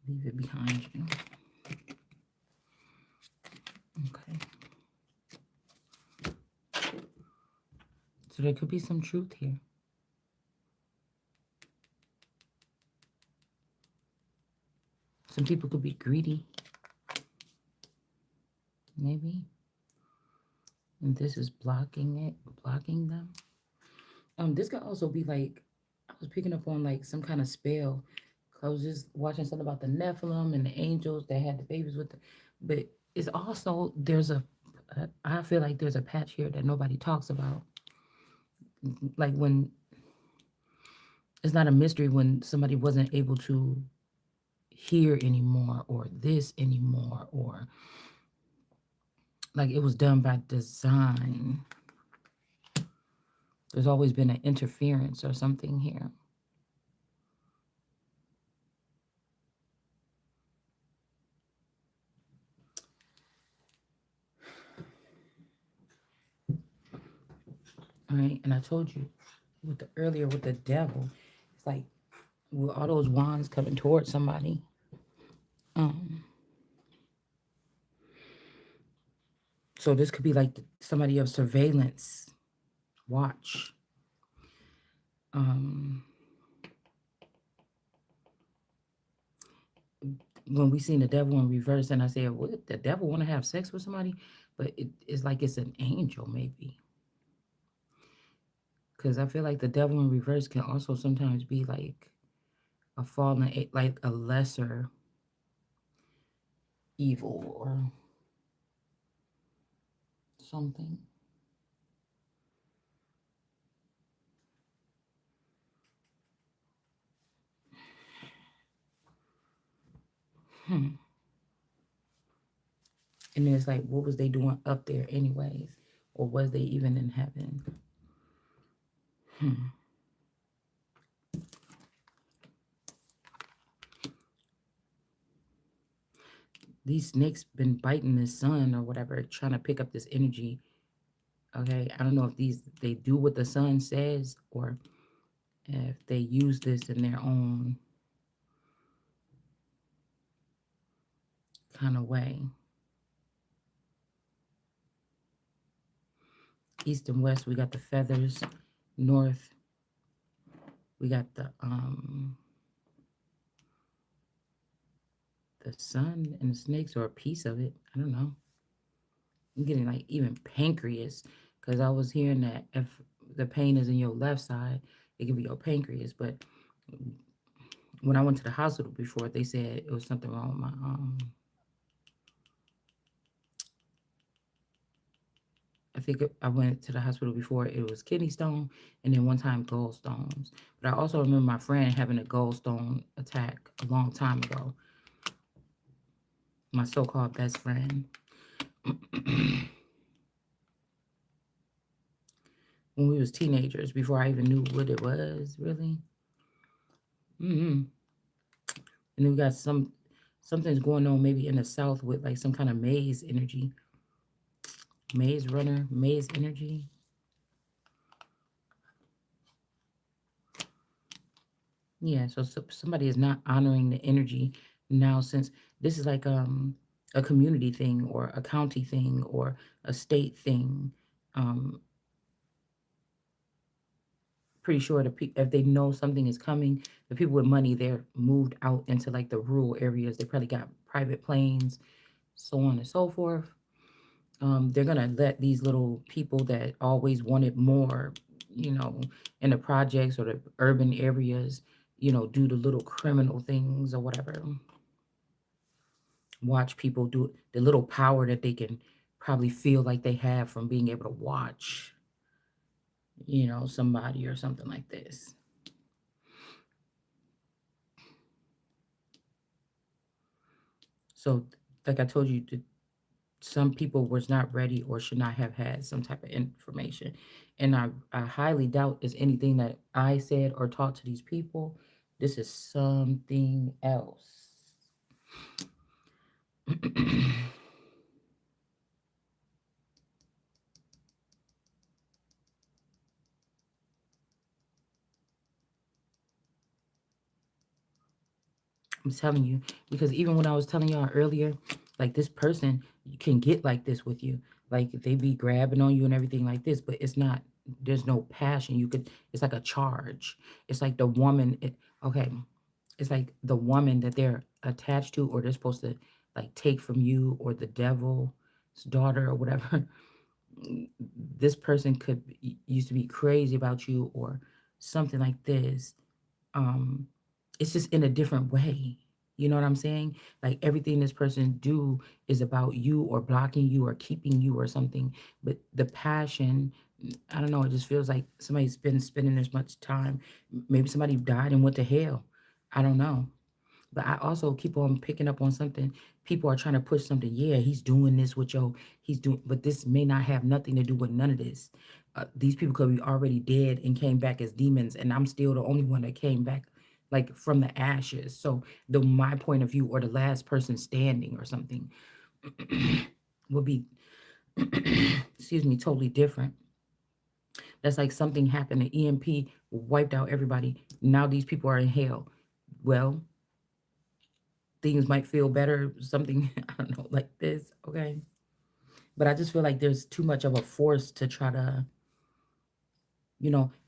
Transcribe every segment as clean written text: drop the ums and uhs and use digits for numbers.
Leave it behind you. Okay. So there could be some truth here. Some people could be greedy, maybe. And this is blocking them. This could also be like, I was picking up on like some kind of spell. 'Cause I was just watching something about the Nephilim and the angels that had the babies with them. But it's also, I feel like there's a patch here that nobody talks about. Like when, it's not a mystery when somebody wasn't able to hear anymore or this anymore, or like it was done by design. There's always been an interference or something here. All right. And I told you earlier with the devil, it's like with all those wands coming towards somebody. Um, so this could be like somebody of surveillance watch. Um, when we seen the devil in reverse, and I said, "What the devil want to have sex with somebody?" But it's like it's an angel, maybe. Because I feel like the devil in reverse can also sometimes be like a fallen, like a lesser evil or something. Hmm. And then it's like, what was they doing up there, anyways? Or was they even in heaven? Hmm. These snakes been biting the sun or whatever, trying to pick up this energy. Okay, I don't know if they do what the sun says or if they use this in their own kind of way. East and west, we got the feathers. North, we got the sun and the snakes, or a piece of it. I don't know. I'm getting like even pancreas, because I was hearing that if the pain is in your left side, it can be your pancreas. But when I went to the hospital before, they said it was something wrong with my I think I went to the hospital before, it was kidney stone, and then one time gallstones. But I also remember my friend having a gallstone attack a long time ago. My so-called best friend. When we was teenagers, before I even knew what it was, really. And then we got something's going on maybe in the south with like some kind of maze energy. Maze runner, maze energy. Yeah, so somebody is not honoring the energy now, since this is like a community thing or a county thing or a state thing. Um Pretty sure if they know something is coming, the people with money, they're moved out into like the rural areas. They probably got private planes, so on and so forth. They're gonna let these little people that always wanted more, you know, in the projects or the urban areas, do the little criminal things or whatever. Watch people do the little power that they can probably feel like they have from being able to watch, somebody or something like this. So, like I told you, some people was not ready or should not have had some type of information. And I highly doubt it's anything that I said or taught to these people. This is something else. I'm telling you, because even when I was telling y'all earlier, like this person can get like this with you. Like they be grabbing on you and everything like this, but it's not, there's no passion. You could, it's like a charge. It's like the woman, okay, it's like the woman that they're attached to or they're supposed to like take from you, or the devil's daughter or whatever. This person could used to be crazy about you or something like this. um it's just in a different way. You know what I'm saying? Like everything this person do is about you or blocking you or keeping you or something. But the passion, I don't know, it just feels like somebody's been spending as much time. Maybe somebody died and went to hell. I don't know. But I also keep on picking up on something. People are trying to push something. Yeah, he's doing this with your, he's doing, but this may not have nothing to do with none of this. These people could be already dead and came back as demons, and I'm still the only one that came back like from the ashes. So the my point of view or the last person standing or something would be, excuse me, totally different. That's like something happened. The EMP wiped out everybody. Now these people are in hell. Well, things might feel better, something, I don't know, like this, okay? But I just feel like there's too much of a force to try to,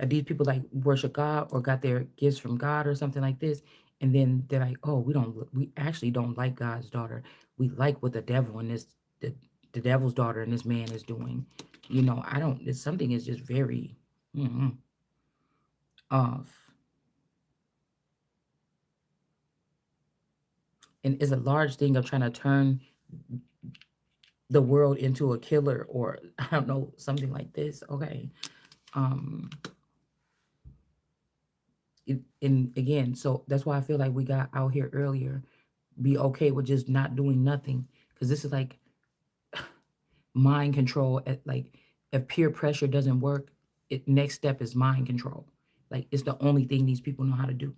these people like worship God or got their gifts from God or something like this. And then they're like, oh, we actually don't like God's daughter. We like what the devil and the devil's daughter and this man is doing. I don't, it's something is just very off. And it's a large thing of trying to turn the world into a killer or I don't know, something like this. Okay. Um, and again, so that's why I feel like we got out here earlier. Be okay with just not doing nothing, because this is like mind control. At like, if peer pressure doesn't work, next step is mind control. Like it's the only thing these people know how to do.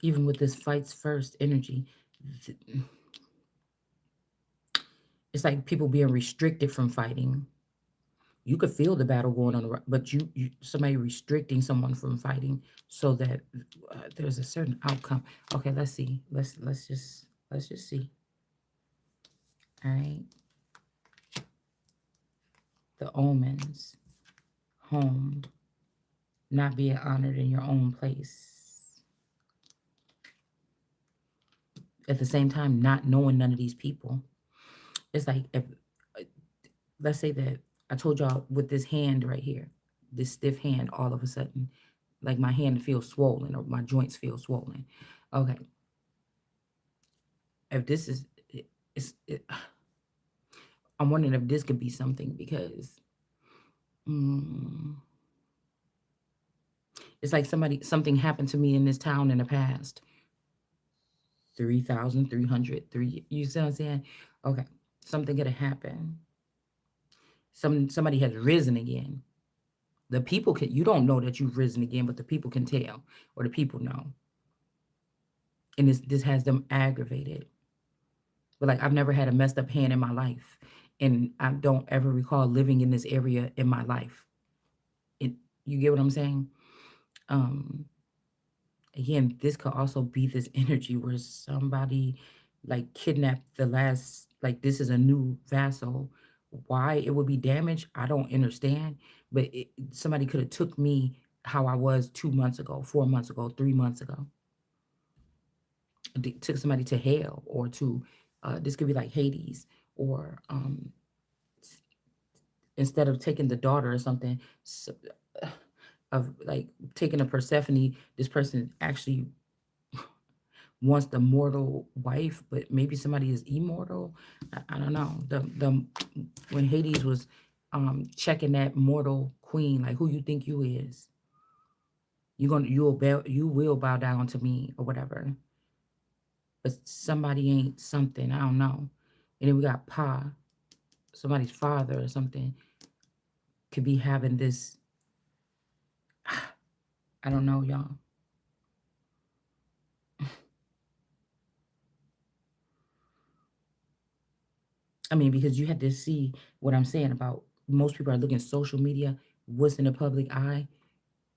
Even with this fights first energy, it's like people being restricted from fighting. You could feel the battle going on, but somebody restricting someone from fighting so that there's a certain outcome. Okay, let's see. Let's just see. All right, the omens, home, not being honored in your own place. At the same time, not knowing none of these people. It's like if uh, let's say that I told y'all with this hand right here, this stiff hand, all of a sudden, like my hand feels swollen or my joints feel swollen. Okay, if this is, it's, I'm wondering if this could be something because mm, it's like something happened to me in this town in the past. 3,303. You see what I'm saying? Okay, something could have happened. Somebody has risen again. The people can, you don't know that you've risen again, but the people can tell, or the people know, and this has them aggravated. But like I've never had a messed up hand in my life, and I don't ever recall living in this area in my life. It, you get what I'm saying? Um, Again, this could also be this energy where somebody like kidnapped the last, like this is a new vassal. Why it would be damaged, I don't understand. But somebody could have took me how I was 2 months ago, 4 months ago, 3 months ago. Took somebody to hell or to this could be like Hades or instead of taking the daughter or something, of like taking a Persephone, this person actually wants the mortal wife, but maybe somebody is immortal. I don't know. The when Hades was checking that mortal queen, like who you think you is, you will bow down to me or whatever. But somebody ain't something. I don't know. And then we got Pa, somebody's father or something, could be having this. I don't know, y'all. I mean, because you had to see what I'm saying about most people are looking at social media, what's in the public eye.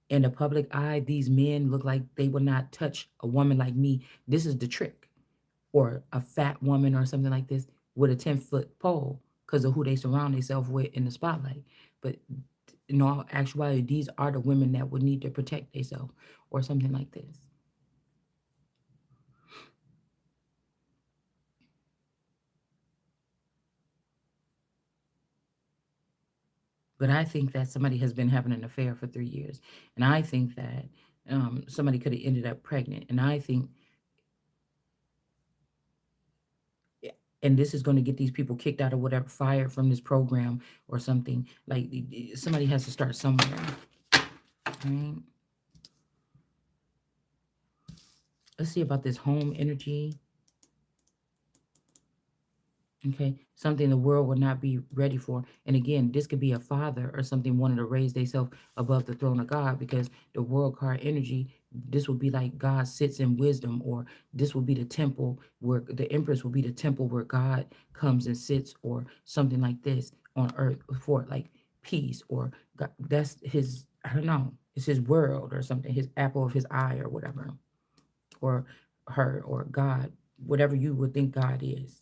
In the public eye, these men look like they would not touch a woman like me. This is the trick. Or a fat woman or something like this with a 10-foot pole because of who they surround themselves with in the spotlight. But in all actuality, these are the women that would need to protect themselves or something like this. But I think that somebody has been having an affair for 3 years. And I think that somebody could have ended up pregnant. And I think, and this is going to get these people kicked out of whatever, fired from this program or something. Like somebody has to start somewhere. Right? Let's see about this home energy. Okay, something the world would not be ready for. And again, this could be a father or something wanting to raise themselves above the throne of God because the world card energy, this would be like God sits in wisdom, or this will be the temple where the Empress will be the temple where God comes and sits, or something like this on earth for like peace, or God, that's his, I don't know, it's his world or something, his apple of his eye or whatever, or her or God, whatever you would think God is.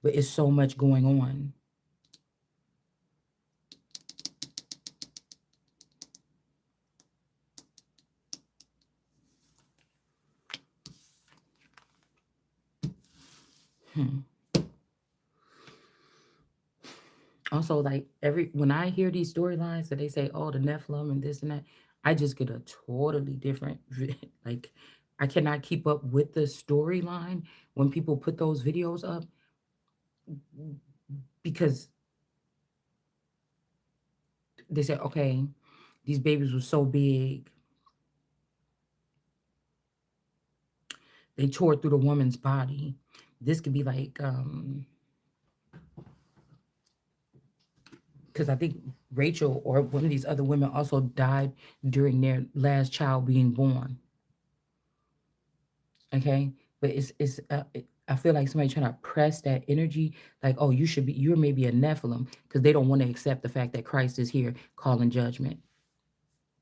But it's so much going on. Hmm. Also, like every when I hear these storylines that they say, "Oh, the Nephilim and this and that," I just get a totally different like. I cannot keep up with the storyline when people put those videos up because they say, "Okay, these babies were so big, they tore through the woman's body." This could be like, because I think Rachel or one of these other women also died during their last child being born. Okay, but I feel like somebody trying to press that energy, like, oh, you're maybe a Nephilim, because they don't want to accept the fact that Christ is here calling judgment.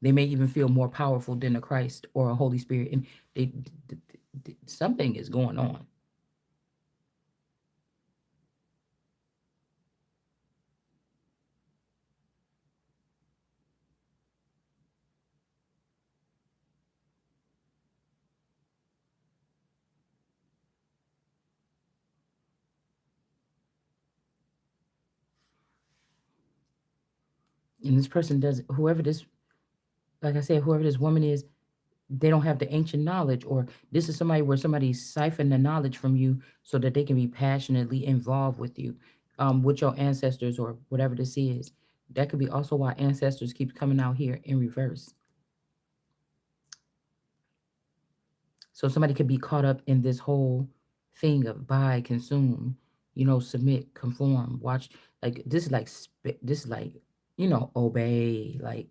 They may even feel more powerful than a Christ or a Holy Spirit, and they something is going on. And this person does, whoever this, like I said, whoever this woman is, they don't have the ancient knowledge, or this is somebody where somebody siphoned the knowledge from you so that they can be passionately involved with you, with your ancestors or whatever this is. That could be also why ancestors keep coming out here in reverse. So somebody could be caught up in this whole thing of buy, consume, submit, conform, watch. Like this is like this is like, obey. Like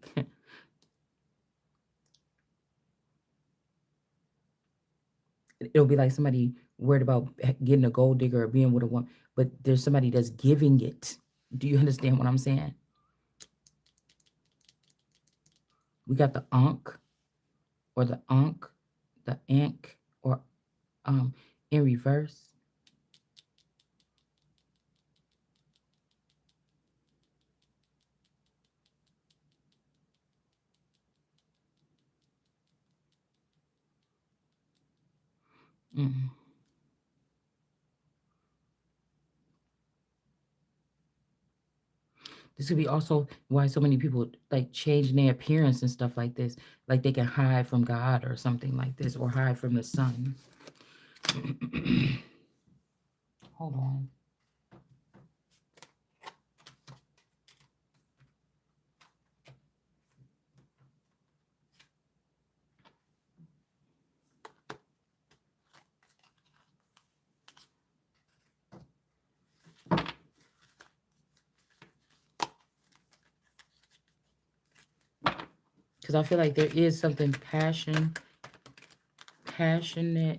it'll be like somebody worried about getting a gold digger or being with a woman, but there's somebody that's giving it. Do you understand what I'm saying? We got the Ankh or the Ankh, the Ankh, or um in reverse. Mm. This could be also why so many people like change their appearance and stuff like this. Like they can hide from God or something like this, or hide from the sun. Hold on. Because I feel like there is something passionate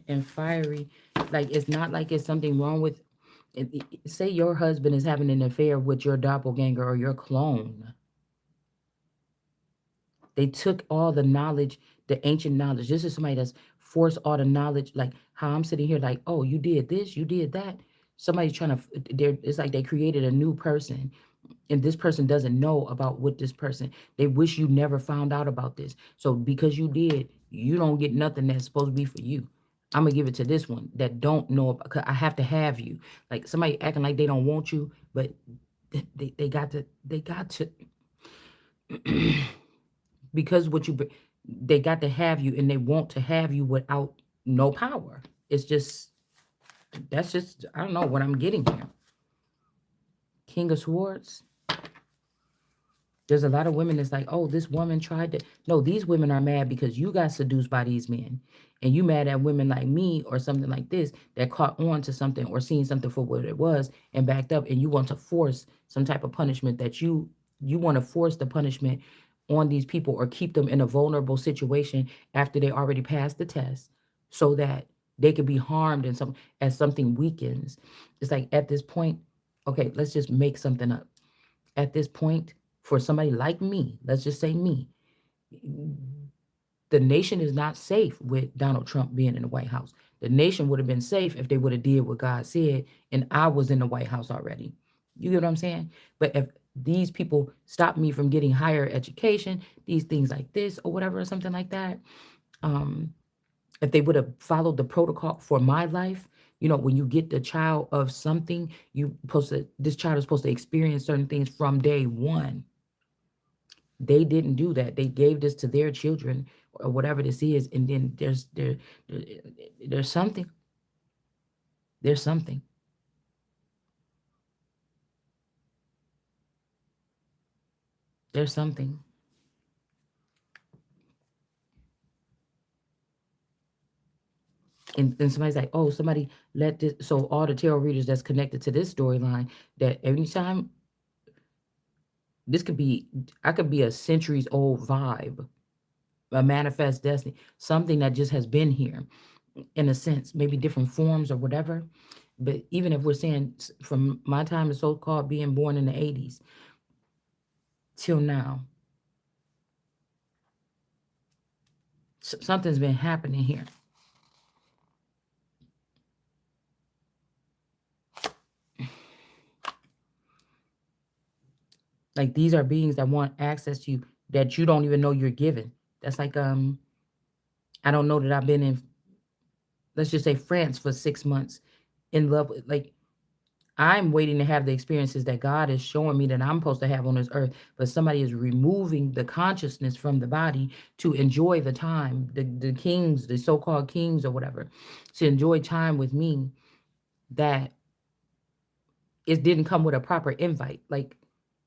and fiery. Like it's not like it's something wrong with. Say your husband is having an affair with your doppelganger or your clone. They took all the knowledge, the ancient knowledge. This is somebody that's forced all the knowledge, like how I'm sitting here, like, oh, you did this, you did that. Somebody's trying to, it's like they created a new person, and this person doesn't know about what this person, they wish you never found out about this. So because you did, you don't get nothing that's supposed to be for you. I'm gonna give it to this one that don't know about, 'cause I have to have you. Like somebody acting like they don't want you, but they got to because what you they got to have you, and they want to have you without no power. It's just, that's just, I don't know what I'm getting here. King of Swords. There's a lot of women that's like, oh, this woman tried to. No, these women are mad because you got seduced by these men. And you mad at women like me or something like this that caught on to something or seen something for what it was and backed up, and you want to force some type of punishment that you want to force the punishment on these people or keep them in a vulnerable situation after they already passed the test so that they could be harmed and some as something weakens. It's like at this point, okay, let's just make something up. At this point, for somebody like me, let's just say me, the nation is not safe with Donald Trump being in the White House. The nation would have been safe if they would have did what God said, and I was in the White House already. You get what I'm saying? But if these people stop me from getting higher education, these things like this or whatever, or something like that, um, if they would have followed the protocol for my life, when you get the child of something, this child is supposed to experience certain things from day one. They didn't do that. They gave this to their children or whatever this is, and then there there's something. There's something. There's something. And somebody's like, oh, somebody let this. So all the tarot readers that's connected to this storyline, that anytime this could be, I could be a centuries old vibe, a manifest destiny, something that just has been here in a sense, maybe different forms or whatever. But even if we're saying from my time as so called being born in the 80s till now, something's been happening here. Like these are beings that want access to you that you don't even know you're given. That's like I don't know that I've been in, let's just say, France for 6 months in love with, like, I'm waiting to have the experiences that God is showing me that I'm supposed to have on this earth, but somebody is removing the consciousness from the body to enjoy the time, the kings, the so-called kings or whatever, to enjoy time with me, that it didn't come with a proper invite. Like,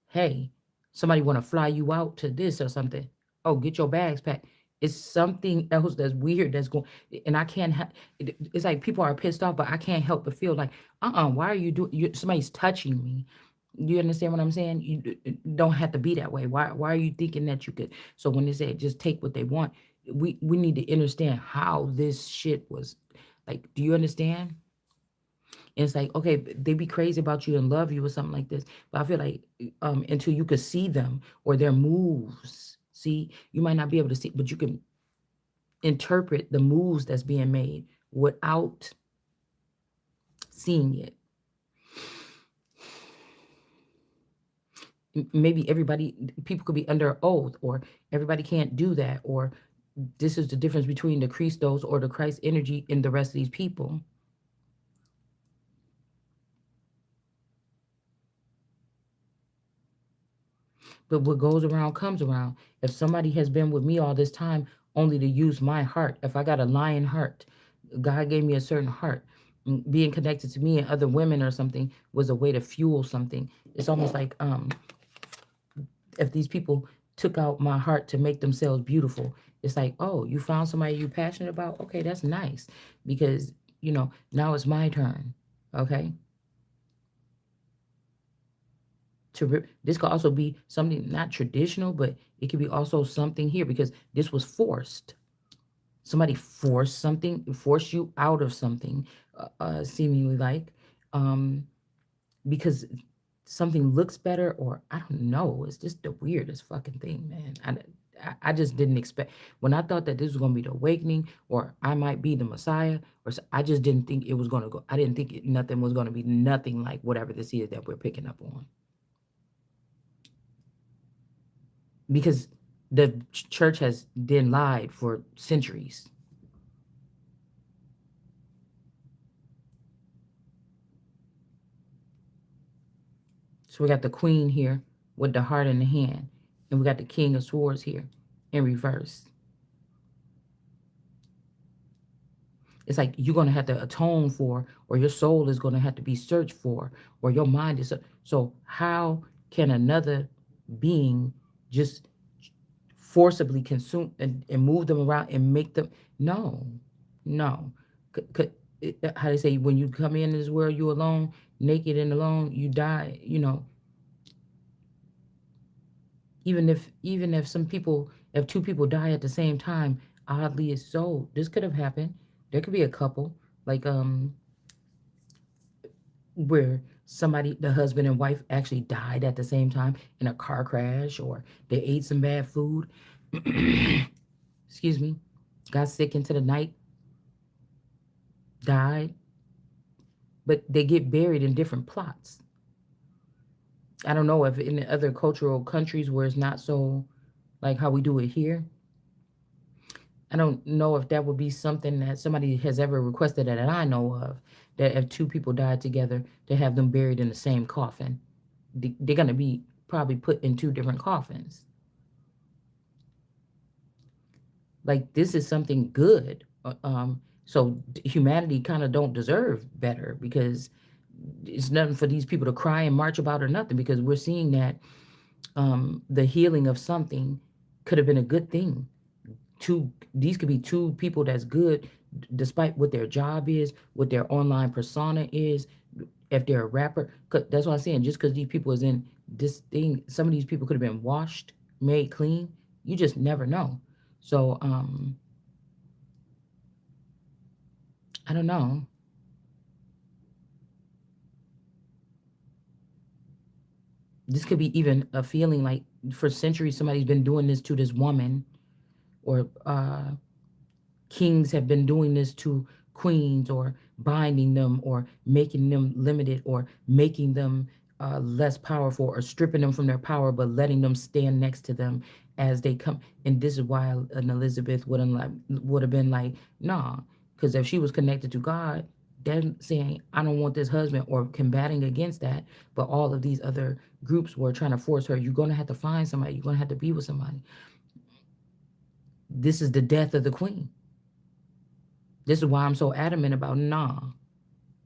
hey, somebody want to fly you out to this or something. Oh, get your bags packed. It's something else that's weird that's going, and I can't. It's like people are pissed off, but I can't help but feel like, why are you doing? Somebody's touching me. You understand what I'm saying? You don't have to be that way. Why are you thinking that you could? So when they say just take what they want, we need to understand how this shit was. Like, do you understand? And it's like, okay, they be crazy about you and love you or something like this. But I feel like until you could see them or their moves, see, you might not be able to see, but you can interpret the moves that's being made without seeing it. Maybe people could be under oath, or everybody can't do that, or this is the difference between the Christos or the Christ energy and the rest of these people. But what goes around comes around. If somebody has been with me all this time only to use my heart, if I got a lion heart, God gave me a certain heart. Being connected to me and other women or something was a way to fuel something. It's almost like if these people took out my heart to make themselves beautiful, it's like, oh, you found somebody you're passionate about. Okay, that's nice because now it's my turn. Okay, this could also be something not traditional, but it could be also something here because this was forced. Somebody forced something, forced you out of something, seemingly like, um, because something looks better, or I don't know. It's just the weirdest fucking thing, man. I just didn't expect when I thought that this was gonna be the awakening, or I might be the Messiah, I just didn't think it was gonna go. I didn't think nothing was gonna be nothing like whatever this is that we're picking up on, because the church has been lied for centuries. So we got the queen here with the heart in the hand, and we got the king of swords here in reverse. It's like you're going to have to atone for, or your soul is going to have to be searched for, or your mind is. So, how can another being just forcibly consume and move them around and make them? No, no. How they say, when you come in this world, you alone, naked and alone, you die. Even if some people, if two people die at the same time, oddly it's so, this could have happened. There could be a couple, like where somebody, the husband and wife, actually died at the same time in a car crash, or they ate some bad food. Excuse me. Got sick into the night, died, but they get buried in different plots. I don't know if in other cultural countries where it's not so like how we do it here, I don't know if that would be something that somebody has ever requested that I know of. That if two people died together, to have them buried in the same coffin, they're gonna be probably put in two different coffins. Like this is something good. So humanity kind of don't deserve better, because it's nothing for these people to cry and march about or nothing, because we're seeing that the healing of something could have been a good thing. These could be two people that's good, despite what their job is, what their online persona is, if they're a rapper. That's what I'm saying. Just because these people is in this thing, some of these people could have been washed, made clean. You just never know. So I don't know. This could be even a feeling like for centuries somebody's been doing this to this woman, or kings have been doing this to queens, or binding them, or making them limited, or making them less powerful, or stripping them from their power, but letting them stand next to them as they come. And this is why an Elizabeth would have been like, nah, because if she was connected to God, then saying, I don't want this husband, or combating against that. But all of these other groups were trying to force her, you're going to have to find somebody, you're going to have to be with somebody. This is the death of the queen. This is why I'm so adamant about, nah.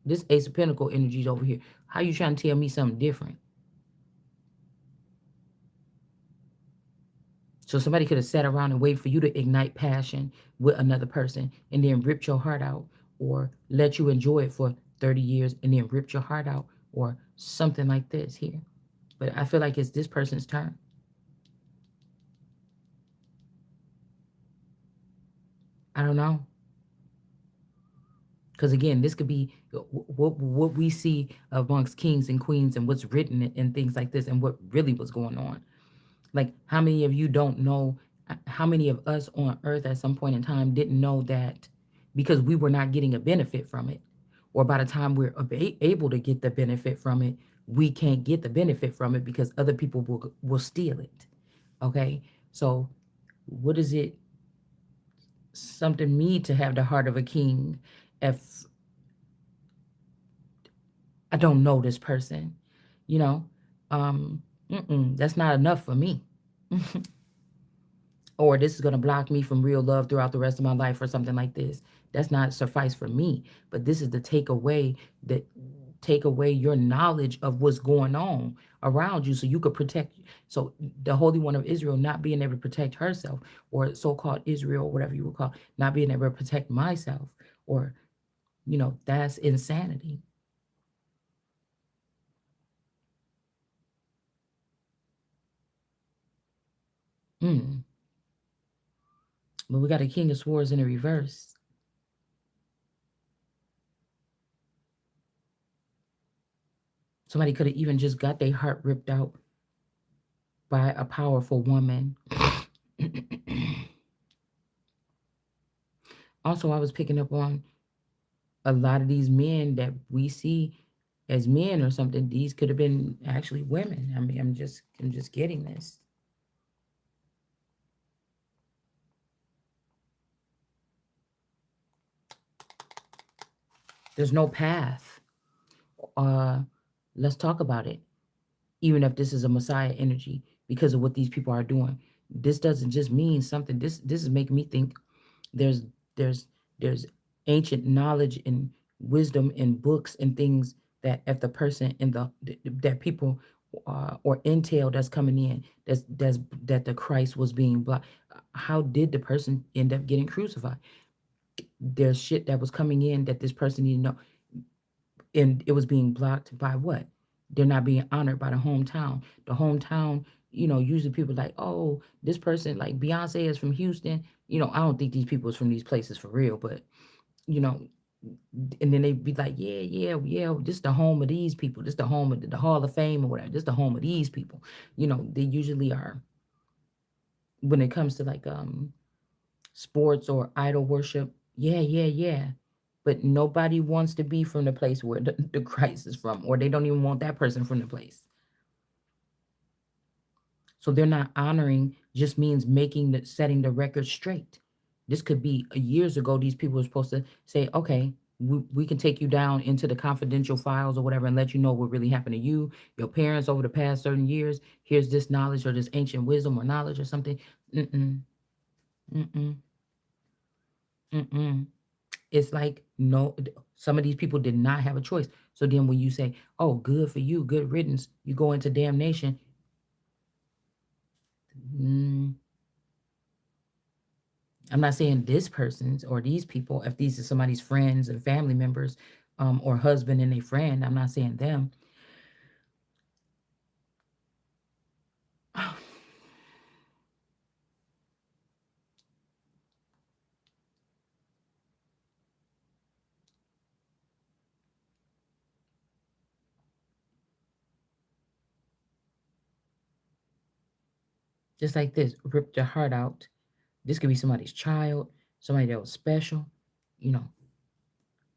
This Ace of Pentacle energy is over here. How you trying to tell me something different? So somebody could have sat around and waited for you to ignite passion with another person, and then ripped your heart out, or let you enjoy it for 30 years and then ripped your heart out, or something like this here. But I feel like it's this person's turn. I don't know. Because again, this could be what we see amongst kings and queens, and what's written and things like this, and what really was going on. Like, how many of you don't know? How many of us on earth at some point in time didn't know that, because we were not getting a benefit from it? Or by the time we're able to get the benefit from it, we can't get the benefit from it because other people will steal it. Okay? So, what is it something me to have the heart of a king if I don't know this person? You know? Um, That's not enough for me. Or this is going to block me from real love throughout the rest of my life or something like this. That's not suffice for me. But this is the takeaway, that take away your knowledge of what's going on around you so you could protect. So the Holy One of Israel not being able to protect herself, or so-called Israel, or whatever you would call, not being able to protect myself, or that's insanity. Mm. But we got a King of Swords in the reverse. Somebody could have even just got their heart ripped out by a powerful woman. Also, I was picking up on a lot of these men that we see as men or something. These could have been actually women. I mean, I'm just getting this. There's no path. Uh, let's talk about it. Even if this is a Messiah energy, because of what these people are doing, this doesn't just mean something. This is making me think there's there's there's ancient knowledge and wisdom in books and things, that if the person in the that people or intel that's coming in, that's that the Christ was being blocked. How did the person end up getting crucified? There's shit that was coming in that this person didn't know, and it was being blocked by what? They're not being honored by the hometown. The hometown, usually people like, oh, this person, like Beyonce is from Houston. I don't think these people is from these places for real, but you know, and then they be like, yeah, yeah, yeah, this is the home of these people. This is the home of the Hall of Fame or whatever. This is the home of these people. They usually are, when it comes to like sports or idol worship. Yeah, yeah, yeah. But nobody wants to be from the place where the Christ is from, or they don't even want that person from the place. So they're not honoring, just means making setting the record straight. This could be years ago. These people were supposed to say, okay, we can take you down into the confidential files or whatever and let you know what really happened to you, your parents over the past certain years. Here's this knowledge or this ancient wisdom or knowledge or something. Mm-mm, mm-mm, mm-mm. It's like, no, some of these people did not have a choice. So then when you say, oh, good for you, good riddance, you go into damnation. mm, I'm not saying this person's or these people, if these are somebody's friends and family members, or husband and a friend, I'm not saying them. Just like this, ripped your heart out. This could be somebody's child, somebody that was special. You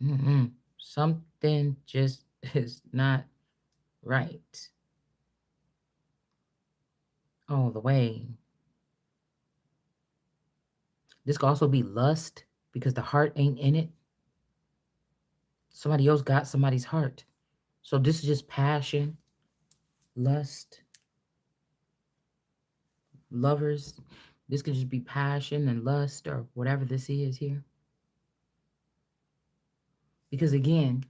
know, something just is not right all the way. This could also be lust, because the heart ain't in it. Somebody else got somebody's heart. So this is just passion, lust, lovers. This could just be passion and lust or whatever this is here. Because again,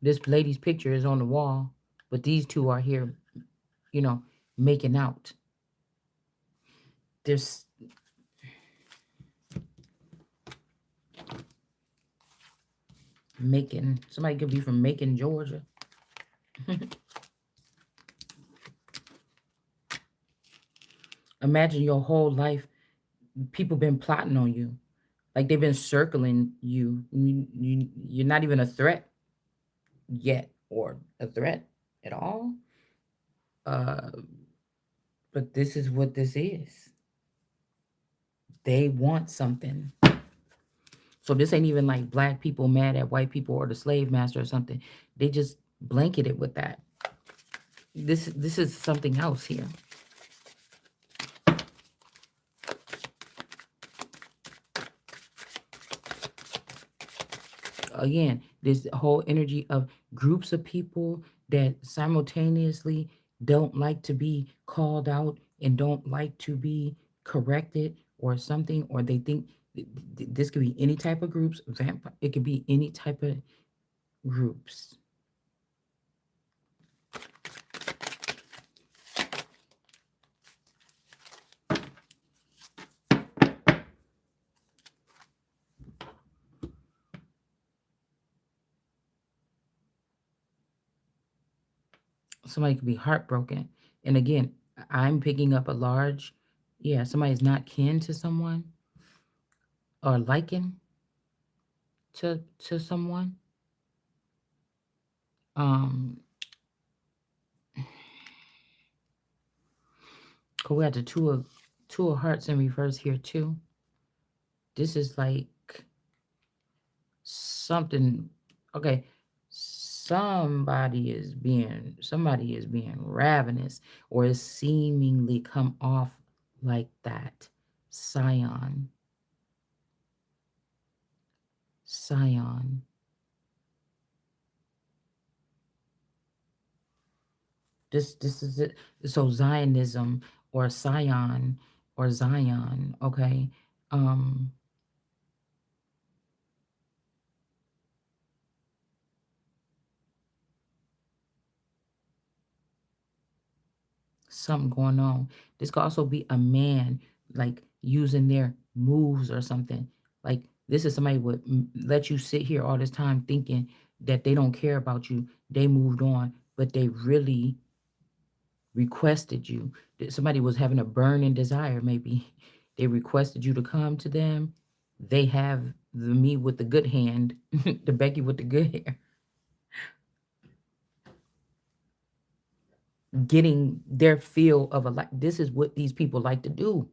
this lady's picture is on the wall, but these two are here, you know, making out. There's Macon. Somebody could be from Macon, Georgia. Imagine your whole life, people been plotting on you. Like they've been circling you. You're not even a threat yet, or a threat at all. Uh, but this is what this is. They want something. So this ain't even like black people mad at white people or the slave master or something. They just blanketed with that. This is something else here. Again, this whole energy of groups of people that simultaneously don't like to be called out and don't like to be corrected or something, or they think this could be any type of groups, it could be any type of groups. Somebody could be heartbroken. And again, I'm picking up a large, yeah, somebody's not kin to someone or liken to someone. Um, 'Cause we had the two of hearts in reverse here too. This is like something. Okay, somebody is being ravenous, or is seemingly come off like that. Scion, Scion. This is it. So Zionism or Scion or Zion. Okay, um, something going on. This could also be a man like using their moves or something. Like this is somebody would let you sit here all this time thinking that they don't care about you. They moved on, but they really requested you. That somebody was having a burning desire. Maybe they requested you to come to them. They have the me with the good hand, the Becky with the good hair, getting their feel of a like. This is what these people like to do.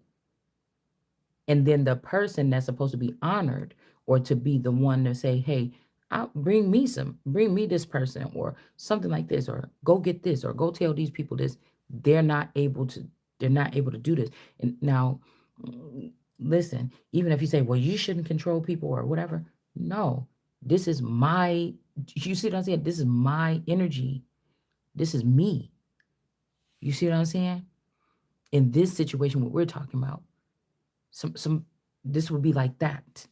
And then the person that's supposed to be honored or to be the one to say, hey, bring me this person or something like this, or go get this, or go tell these people this. they're not able to they're not able to do this. And now, mm, listen, even if you say, well, you shouldn't control people or whatever, no, this is my, you see what I'm saying, this is my energy, this is me. You see what I'm saying? In this situation, what we're talking about, some this would be like that.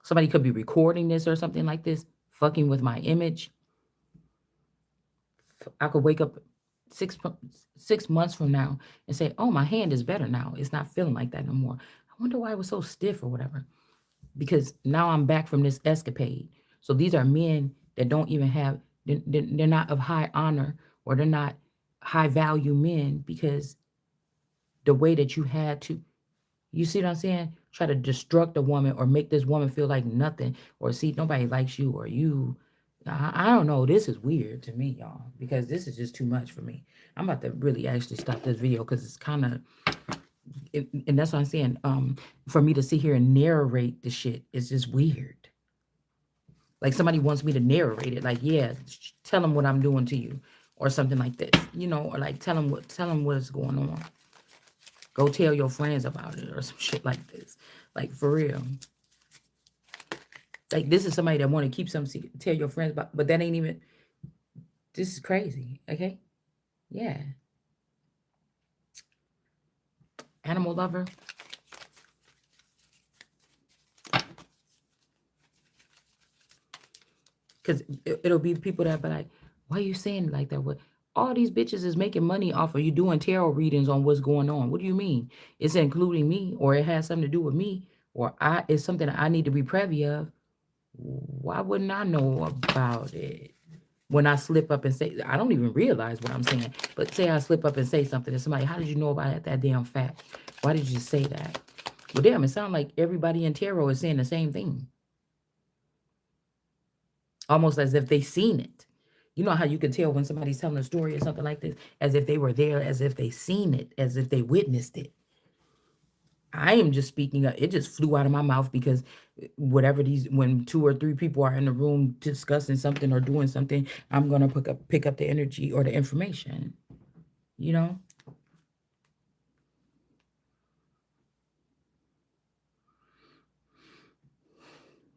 Somebody could be recording this or something like this, fucking with my image. I could wake up 6 months from now and say, "Oh, my hand is better now. It's not feeling like that no more. I wonder why it was so stiff or whatever." Because now I'm back from this escapade. So these are men that don't even have. They're not of high honor, or they're not high value men, because the way that you had to, you see what I'm saying? Try to destruct a woman or make this woman feel like nothing, or see nobody likes you, or you. I don't know. This is weird to me, y'all, because this is just too much for me. I'm about to really actually stop this video because it's kind of, and that's what I'm saying. For me to sit here and narrate the shit is just weird. Like somebody wants me to narrate it. Like, yeah, tell them what I'm doing to you, or something like this, or like tell them what's going on. Go tell your friends about it or some shit like this. Like for real. Like this is somebody that want to keep some secret, tell your friends about, but that ain't even. This is crazy. Okay, yeah. Animal lover, because it'll be people that be like, "Why are you saying it like that? What? All these bitches is making money off of you doing tarot readings on what's going on. What do you mean? It's including me, or it has something to do with me, or it's something that I need to be privy of. Why wouldn't I know about it?" When I slip up and say, I don't even realize what I'm saying, but say I slip up and say something to somebody, how did you know about that damn fact? Why did you say that? Well, damn, it sounds like everybody in tarot is saying the same thing, almost as if they seen it. You know how you can tell when somebody's telling a story or something like this, as if they were there, as if they seen it, as if they witnessed it. I am just speaking up. It just flew out of my mouth because whatever when two or three people are in the room discussing something or doing something, I'm gonna pick up the energy or the information. You know,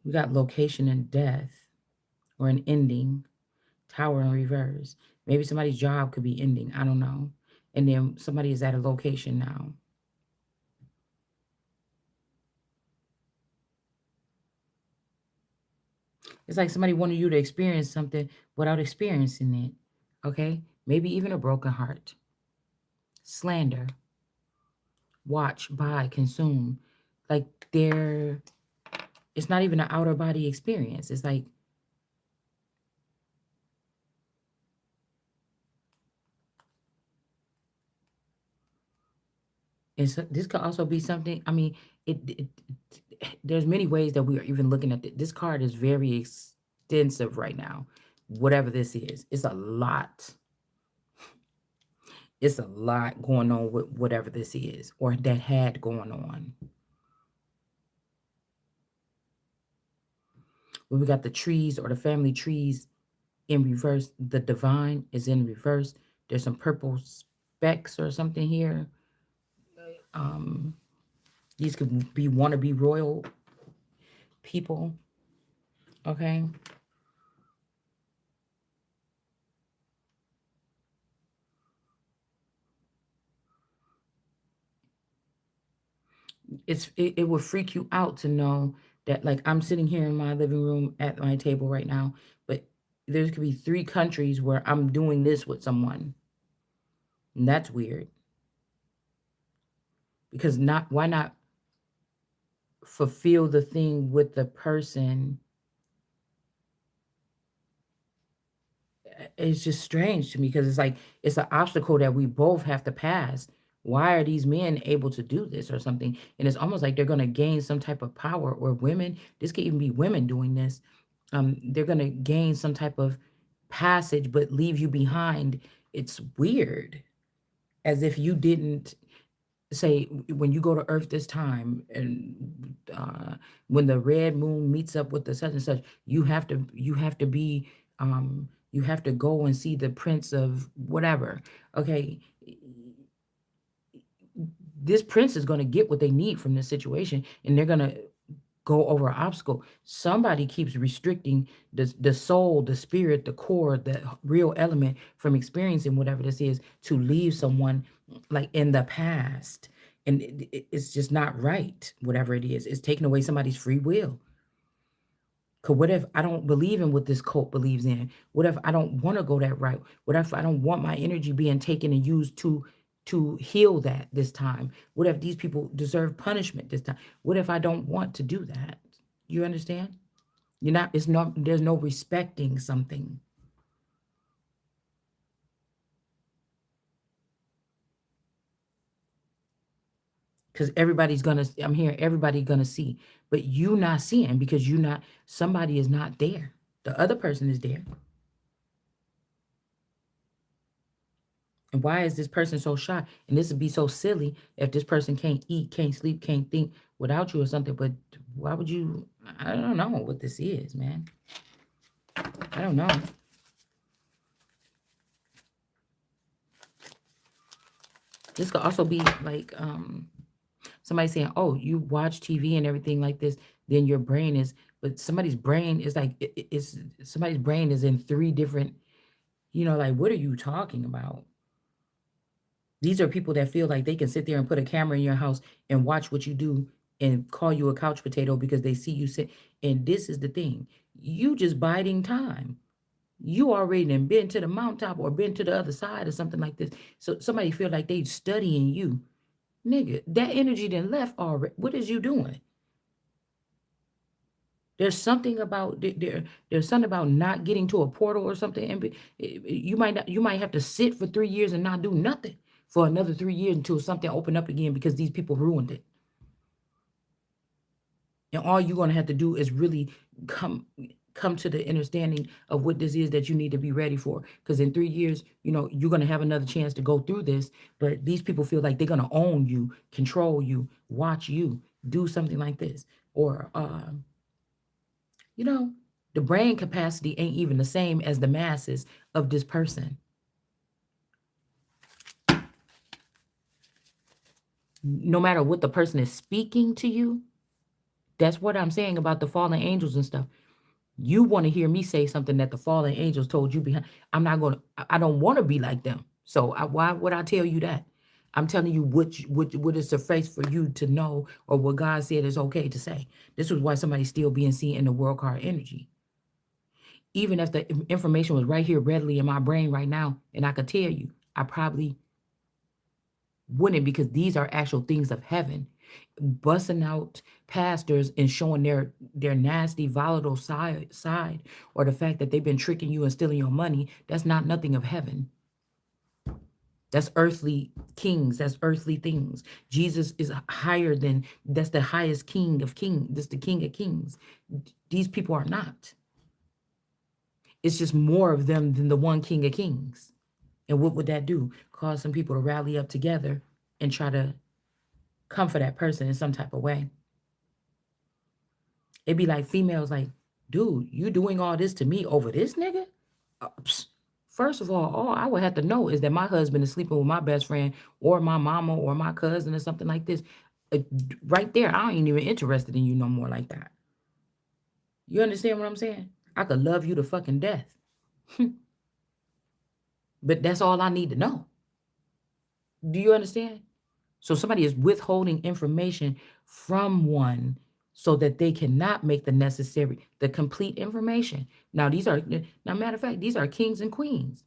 we got location and death, or an ending. Tower in reverse. Maybe somebody's job could be ending. I don't know. And then somebody is at a location now. It's like somebody wanted you to experience something without experiencing it. Okay? Maybe even a broken heart. Slander. Watch, buy, consume. Like they're it's not even an outer body experience. It's like this could also be something. I mean, it there's many ways that we are even looking at it. This card is very extensive right now. Whatever this is, it's a lot. It's a lot going on with whatever this is or that had going on. When we got the trees or the family trees in reverse, the divine is in reverse. There's some purple specks or something here. Um, these could be wannabe royal people. Okay. It would freak you out to know that like I'm sitting here in my living room at my table right now, but there could be 3 countries where I'm doing this with someone. And that's weird. Because not why not fulfill the thing with the person? It's just strange to me because it's like it's an obstacle that we both have to pass. Why are these men able to do this or something? And it's almost like they're going to gain some type of power, or women. This could even be women doing this. They're going to gain some type of passage, but leave you behind. It's weird, as if you didn't say when you go to Earth this time, and when the red moon meets up with the such and such, you have to be you have to go and see the prince of whatever. Okay, this prince is going to get what they need from this situation, and they're going to go over an obstacle. Somebody keeps restricting the soul, the spirit, the core, the real element from experiencing whatever this is to leave someone like in the past. And it's just not right, whatever it is. It's taking away somebody's free will. Because what if I don't believe in what this cult believes in? What if I don't want to go that route? What if I don't want my energy being taken and used to heal that this time? What if these people deserve punishment this time? What if I don't want to do that? You understand? You're not, it's not, there's no respecting something. Because everybody's gonna, I'm hearing everybody gonna see, but you not seeing because you not, somebody is not there. The other person is there. And why is this person so shy? And this would be so silly if this person can't eat, can't sleep, can't think without you or something. But why would you? I don't know what this is, man. I don't know. This could also be like somebody saying, "Oh, you watch TV and everything like this." Then your brain is, but somebody's brain is like it's somebody's brain is in 3 different. Like what are you talking about? These are people that feel like they can sit there and put a camera in your house and watch what you do and call you a couch potato because they see you sit. And this is the thing. You just biding time. You already done been to the mountaintop or been to the other side or something like this. So somebody feel like they studying you. Nigga, that energy then left already. What is you doing? There's something about there's something about not getting to a portal or something. And you might not, you might have to sit for 3 years and not do nothing for another 3 years until something open up again because these people ruined it. And all you're gonna have to do is really come come to the understanding of what this is that you need to be ready for. Because in 3 years, you're gonna have another chance to go through this. But these people feel like they're gonna own you, control you, watch you do something like this, or you know, the brain capacity ain't even the same as the masses of this person. No matter what the person is speaking to you, that's what I'm saying about the fallen angels and stuff. You want to hear me say something that the fallen angels told you behind. I'm not going to, I don't want to be like them. So why would I tell you that? I'm telling you what is suffice for you to know, or what God said is okay to say. This was why somebody's still being seen in the world card energy. Even if the information was right here readily in my brain right now, and I could tell you, I probably wouldn't, because these are actual things of heaven. Busting out pastors and showing their nasty volatile side, or the fact that they've been tricking you and stealing your money, that's not nothing of heaven. That's earthly kings, that's earthly things. Jesus is higher than, that's the highest king of kings, that's the king of kings. These people are not. It's just more of them than the one king of kings. And what would that do? Cause some people to rally up together and try to comfort that person in some type of way. It'd be like females like, dude, you doing all this to me over this nigga? First of all I would have to know is that my husband is sleeping with my best friend, or my mama, or my cousin, or something like this. Uh, right there, I ain't even interested in you no more like that. You understand what I'm saying? I could love you to fucking death. But that's all I need to know. Do you understand? So somebody is withholding information from one so that they cannot make the complete information. Now, matter of fact, these are kings and queens.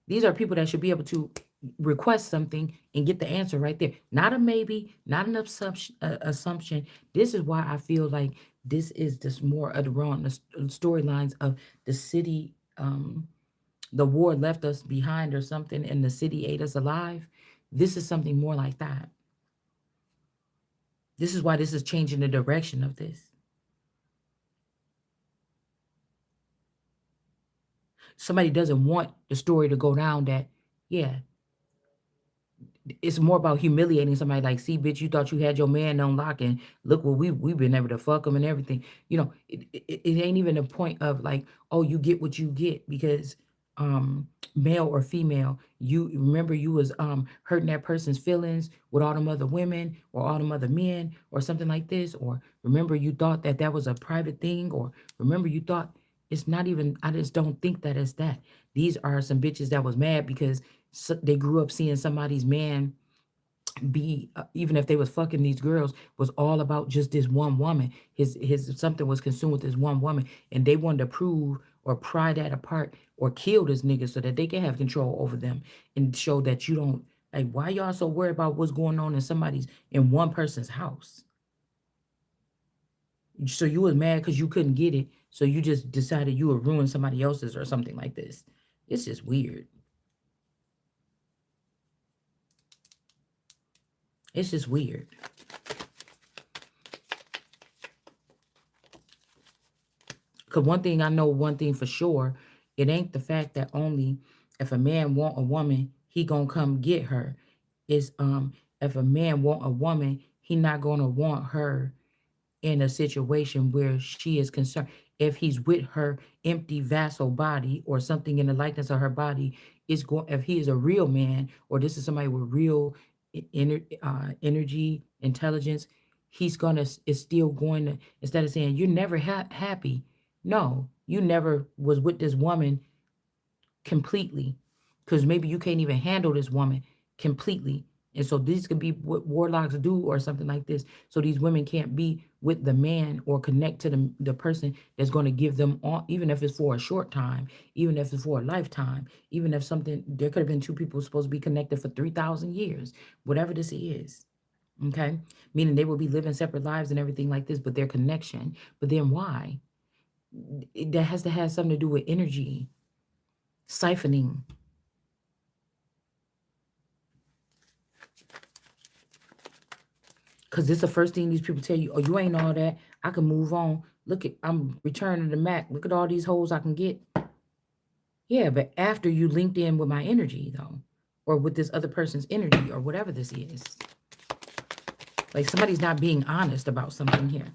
These are people that should be able to request something and get the answer right there. Not a maybe, not an assumption. This is why I feel like this is just more of the wrong storylines of the city. The war left us behind or something, and the city ate us alive. This is something more like that. This is why this is changing the direction of this. Somebody doesn't want the story to go down that, yeah, it's more about humiliating somebody, like, see, bitch, you thought you had your man on lock, and look what we've been able to fuck him and everything. It ain't even a point of like, oh, you get what you get because male or female, you remember you was hurting that person's feelings with all them other women or all them other men or something like this, or remember you thought that that was a private thing, or remember you thought, it's not even, I just don't think that it's that. These are some bitches that was mad because they grew up seeing somebody's man be, even if they was fucking these girls, was all about just this one woman. His something was consumed with this one woman, and they wanted to prove or pry that apart or kill this nigga so that they can have control over them and show that you don't, like, why y'all so worried about what's going on in one person's house? So you was mad because you couldn't get it, so you just decided you would ruin somebody else's or something like this. It's just weird. It's just weird. Because one thing for sure, it ain't the fact that only if a man want a woman, he gonna come get her. It's if a man want a woman, he not gonna want her in a situation where she is concerned. If he's with her empty vassal body or something in the likeness of her body, is going. If he is a real man, or this is somebody with real energy, intelligence, he's gonna is still going to, instead of saying you're never happy, no, you never was with this woman completely, because maybe you can't even handle this woman completely. And so these could be what warlocks do or something like this. So these women can't be with the man or connect to the person that's going to give them all, even if it's for a short time, even if it's for a lifetime, even if something, there could have been two people supposed to be connected for 3,000 years, whatever this is. Okay. Meaning they will be living separate lives and everything like this, but their connection. But then why? That has to have something to do with energy, siphoning. Because it's the first thing these people tell you. Oh, you ain't all that. I can move on. Look at, I'm returning to Mac. Look at all these hoes I can get. Yeah, but after you linked in with my energy, though, or with this other person's energy, or whatever this is. Like, somebody's not being honest about something here.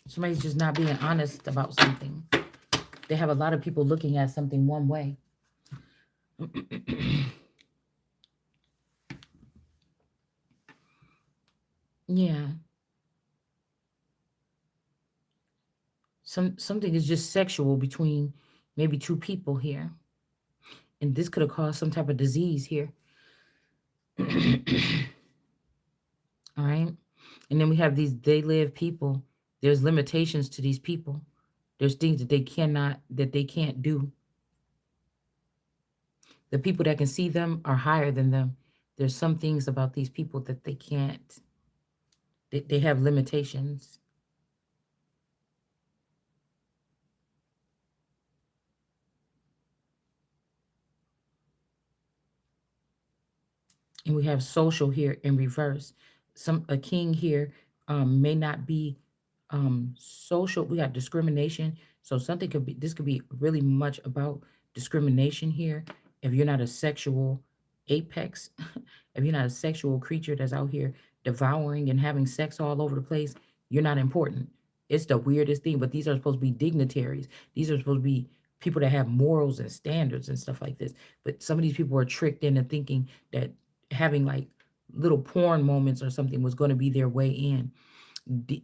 Somebody's just not being honest about something. They have a lot of people looking at something one way. Yeah. Something is just sexual between maybe two people here, and this could have caused some type of disease here. All right. And then we have these they live people. There's limitations to these people. There's things that they can't do. The people that can see them are higher than them. There's some things about these people that they can't. They have limitations. And we have social here in reverse. Some a king here may not be social. We got discrimination. So something could be this could be really much about discrimination here. If you're not a sexual apex, if you're not a sexual creature that's out here devouring and having sex all over the place, you're not important. It's the weirdest thing, but these are supposed to be dignitaries. These are supposed to be people that have morals and standards and stuff like this. But some of these people are tricked into thinking that having like little porn moments or something was going to be their way in, the,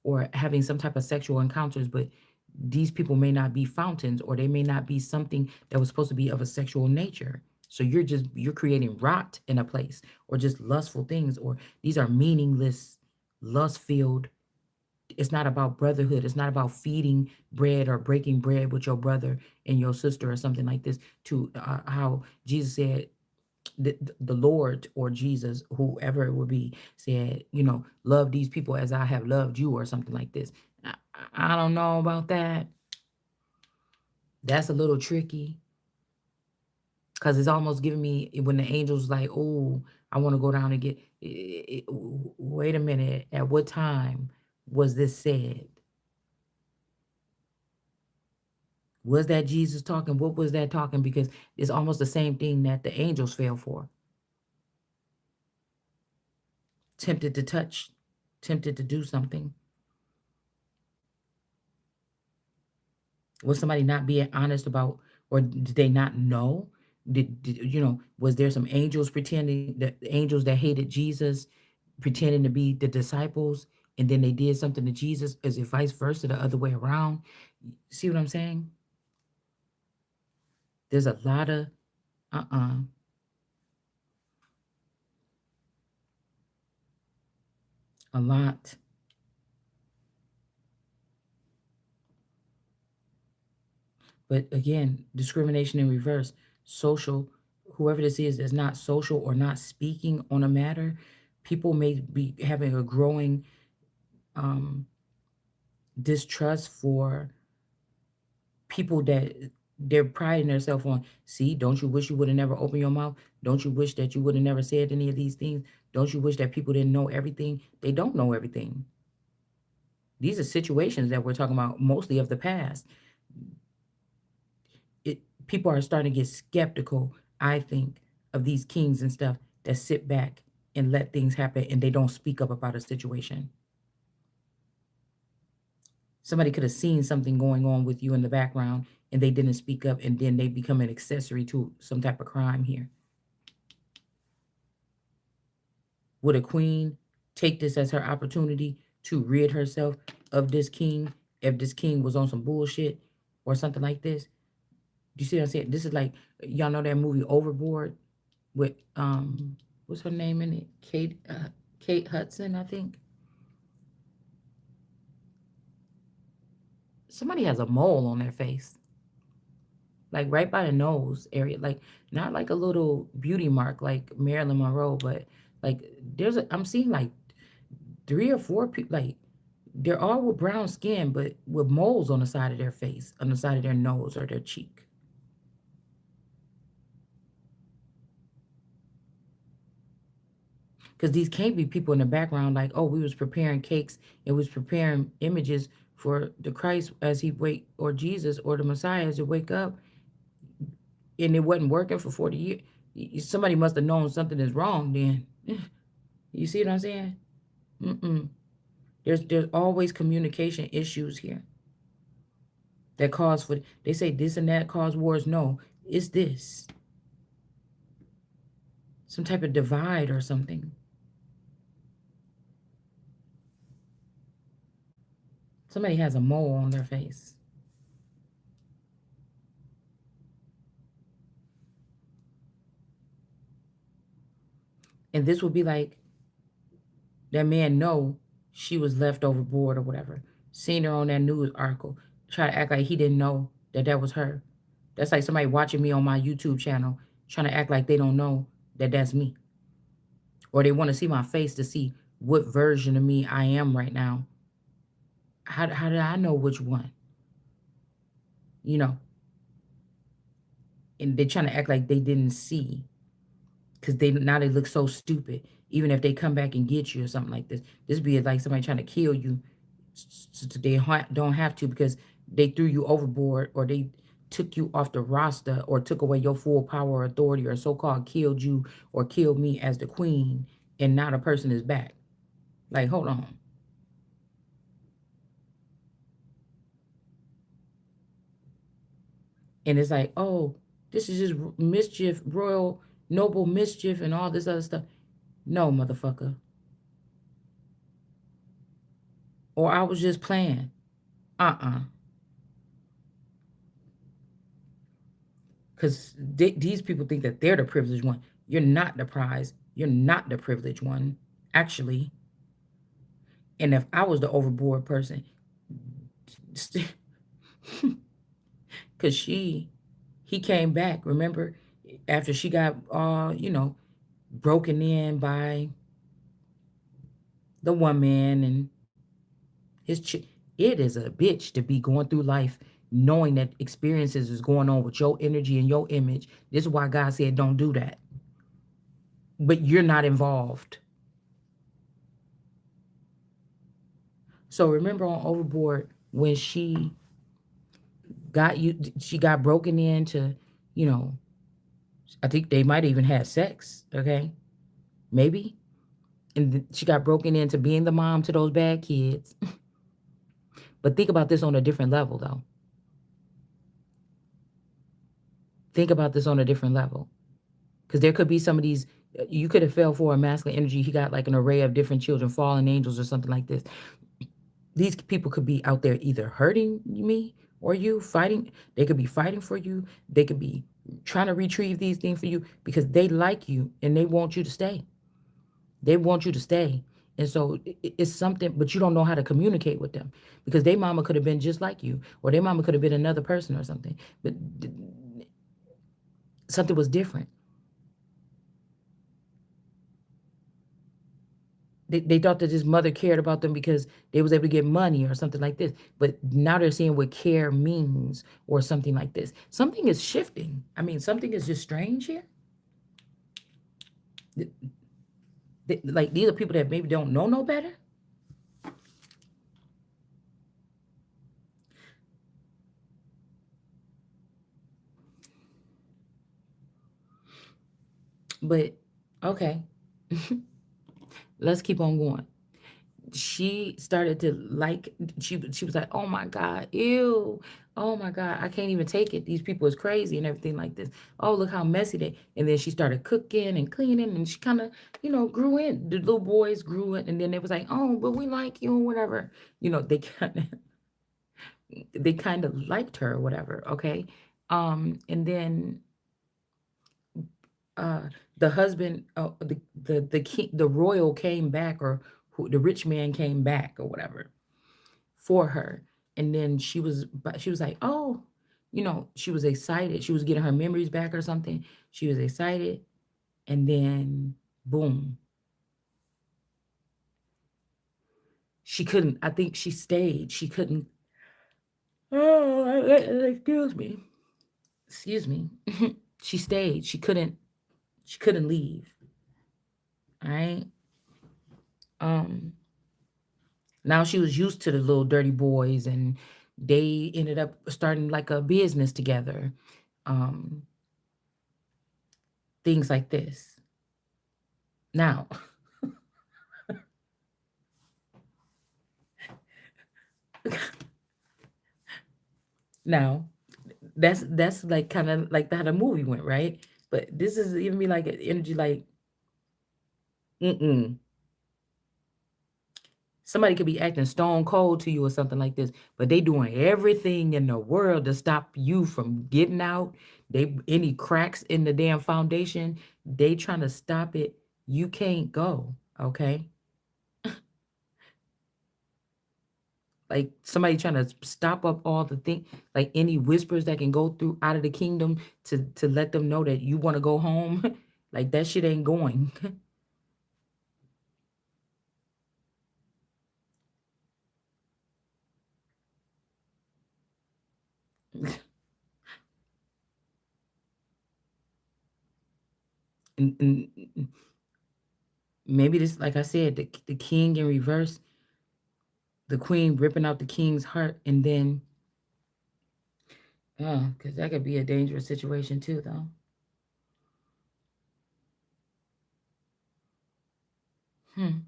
or having some type of sexual encounters. But these people may not be fountains, or they may not be something that was supposed to be of a sexual nature. So you're creating rot in a place, or just lustful things, or these are meaningless, lust filled. It's not about brotherhood. It's not about feeding bread or breaking bread with your brother and your sister or something like this. To how Jesus said, the Lord or Jesus, whoever it would be, said, love these people as I have loved you, or something like this. I don't know about that. That's a little tricky, because it's almost giving me when the angel's like, oh, I want to go down and get. Wait a minute. At what time was this said? Was that Jesus talking? What was that talking? Because it's almost the same thing that the angels fell for. Tempted to touch, tempted to do something. Was somebody not being honest about, or did they not know? Was there some angels pretending, that angels that hated Jesus, pretending to be the disciples, and then they did something to Jesus? Is it vice versa, the other way around? See what I'm saying? There's a lot of uh-uh, a lot. But again, discrimination in reverse. Social, whoever this is that's not social or not speaking on a matter, people may be having a growing um, distrust for people that they're priding themselves on. See, don't you wish you would have never opened your mouth? Don't you wish that you would have never said any of these things? Don't you wish that people didn't know everything? They don't know everything. These are situations that we're talking about, mostly of the past. it People are starting to get skeptical, I think, of these kings and stuff that sit back and let things happen and they don't speak up about a situation. Somebody could have seen something going on with you in the background and they didn't speak up, and then they become an accessory to some type of crime here. Would a queen take this as her opportunity to rid herself of this king if this king was on some bullshit or something like this? Do you see what I'm saying? This is like, y'all know that movie Overboard with what's her name in it? Kate Hudson, I think. Somebody has a mole on their face, like right by the nose area, like not like a little beauty mark like Marilyn Monroe, but like I'm seeing like three or four people, like they're all with brown skin, but with moles on the side of their face, on the side of their nose or their cheek. Because these can't be people in the background like, oh, we was preparing cakes, it was preparing images for the Christ as he wake, or Jesus or the Messiah as he wake up, and it wasn't working for 40 years. Somebody must have known something is wrong then. You see what I'm saying? Mm-mm. There's always communication issues here that cause for, they say this and that cause wars. No, it's this. Some type of divide or something. Somebody has a mole on their face. And this would be like that man know she was left overboard or whatever. Seen her on that news article. Try to act like he didn't know that that was her. That's like somebody watching me on my YouTube channel trying to act like they don't know that that's me. Or they want to see my face to see what version of me I am right now. How did I know which one? You know, and they're trying to act like they didn't see because they now they look so stupid. Even if they come back and get you or something like this be like somebody trying to kill you. So they don't have to because they threw you overboard or they took you off the roster or took away your full power or authority or so-called killed you or killed me as the queen and now the person is back. Like, hold on. And it's like, oh, this is just mischief, royal, noble mischief, and all this other stuff. No, motherfucker. Or I was just playing. Uh-uh. Because these people think that they're the privileged one. You're not the prize. You're not the privileged one, actually. And if I was the overboard person, because he came back, remember, after she got, broken in by the woman and it is a bitch to be going through life knowing that experiences is going on with your energy and your image. This is why God said don't do that. But you're not involved. So remember on Overboard when she got broken into, you know, I think they might even had sex, okay? Maybe. And she got broken into being the mom to those bad kids. But think about this on a different level though. Think about this on a different level. Because there could be some of these you could have fell for a masculine energy. He got like an array of different children, fallen angels or something like this. These people could be out there either hurting me or you fighting. They could be fighting for you. They could be trying to retrieve these things for you because they like you and they want you to stay. They want you to stay. And so it's something, but you don't know how to communicate with them because their mama could have been just like you, or their mama could have been another person or something. But something was different. They thought that his mother cared about them because they was able to get money or something like this. But now they're seeing what care means or something like this. Something is shifting. I mean, something is just strange here. Like these are people that maybe don't know no better. But okay, let's keep on going. She started to like she was like, "Oh my god, ew. Oh my god, I can't even take it. These people is crazy and everything like this. Oh, look how messy they." And then she started cooking and cleaning and she kind of, grew in. The little boys grew in and then they was like, "Oh, but we like you and whatever." They kind of liked her or whatever, okay? And then uh the husband the king, the royal came back or the rich man came back or whatever for her. And then she was like, oh, she was excited. She was getting her memories back or something. She was excited. And then boom, she couldn't. I think she stayed. She couldn't. Oh, excuse me. Excuse me. She stayed. She couldn't leave. All right. Um Now she was used to the little dirty boys and they ended up starting like a business together. Um, things like this. Now, now that's like kind of like how the movie went, right? But this is even me like an energy like, mm-mm. Somebody could be acting stone cold to you or something like this, but they doing everything in the world to stop you from getting out. They any cracks in the damn foundation, they trying to stop it. You can't go, okay? Like somebody trying to stop up all the thing, like any whispers that can go through out of the kingdom to let them know that you want to go home. Like that shit ain't going. And maybe this, like I said, the king in reverse, the queen ripping out the king's heart, and then, because that could be a dangerous situation too, though. Hmm,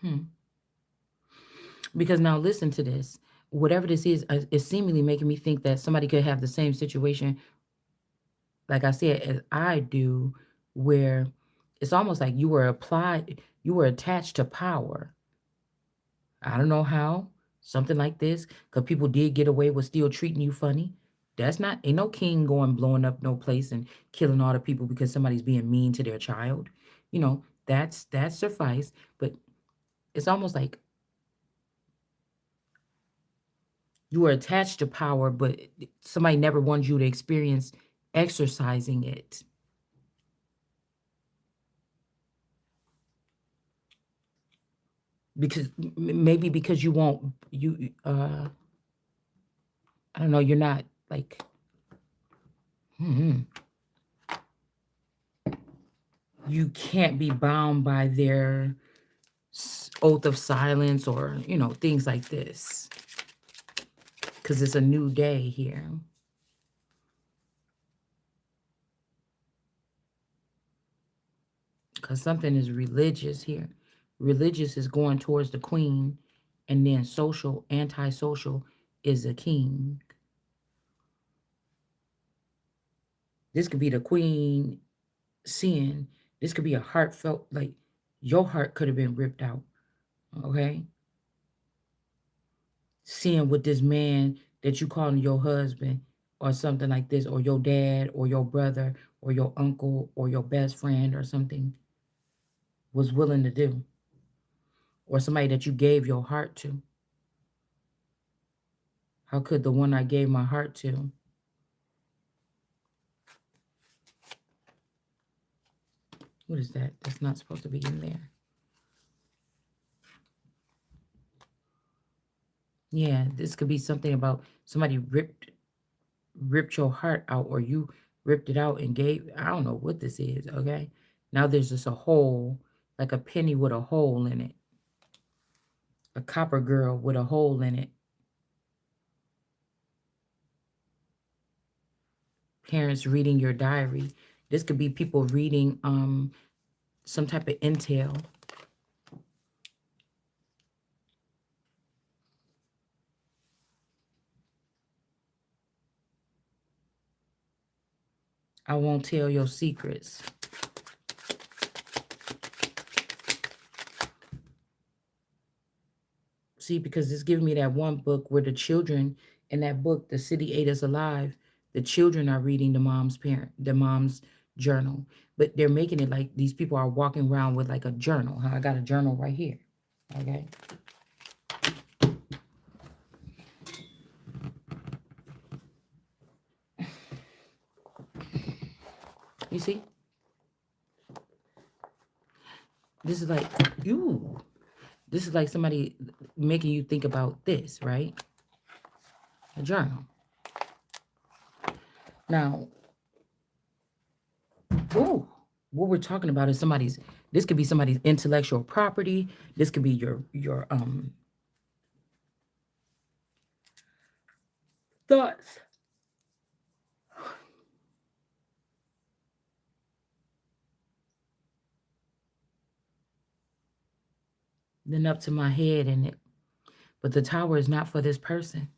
hmm. Because now listen to this. Whatever this is seemingly making me think that somebody could have the same situation, like I said, as I do, where it's almost like you were attached to power. I don't know how, something like this, because people did get away with still treating you funny. That's not, ain't no king going blowing up no place and killing all the people because somebody's being mean to their child. That's suffice. But it's almost like you were attached to power, but somebody never wanted you to experience exercising it because maybe because you won't you I don't know, you're not like, hmm, you can't be bound by their oath of silence or, things like this because it's a new day here. Because something is religious here. Religious is going towards the queen, and then social, antisocial is a king. This could be the queen sin. This could be a heartfelt, like your heart could have been ripped out. Okay. Seeing with this man that you calling your husband or something like this, or your dad or your brother or your uncle or your best friend or something was willing to do, or somebody that you gave your heart to. How could the one I gave my heart to? What is that? That's not supposed to be in there. Yeah, this could be something about somebody ripped your heart out, or you ripped it out and gave. I don't know what this is. Okay, now there's just a hole, like a penny with a hole in it, a copper girl with a hole in it. Parents reading your diary. This could be people reading some type of intel. I won't tell your secrets. See, because it's giving me that one book where the children in that book, The City Ate Us Alive, the children are reading the mom's journal. But they're making it like these people are walking around with like a journal. Huh? I got a journal right here. Okay. You see? This is like, you. This is like somebody making you think about this, right? A journal. Now, ooh, what we're talking about is this could be somebody's intellectual property. This could be your thoughts. Then up to my head in it. But the tower is not for this person.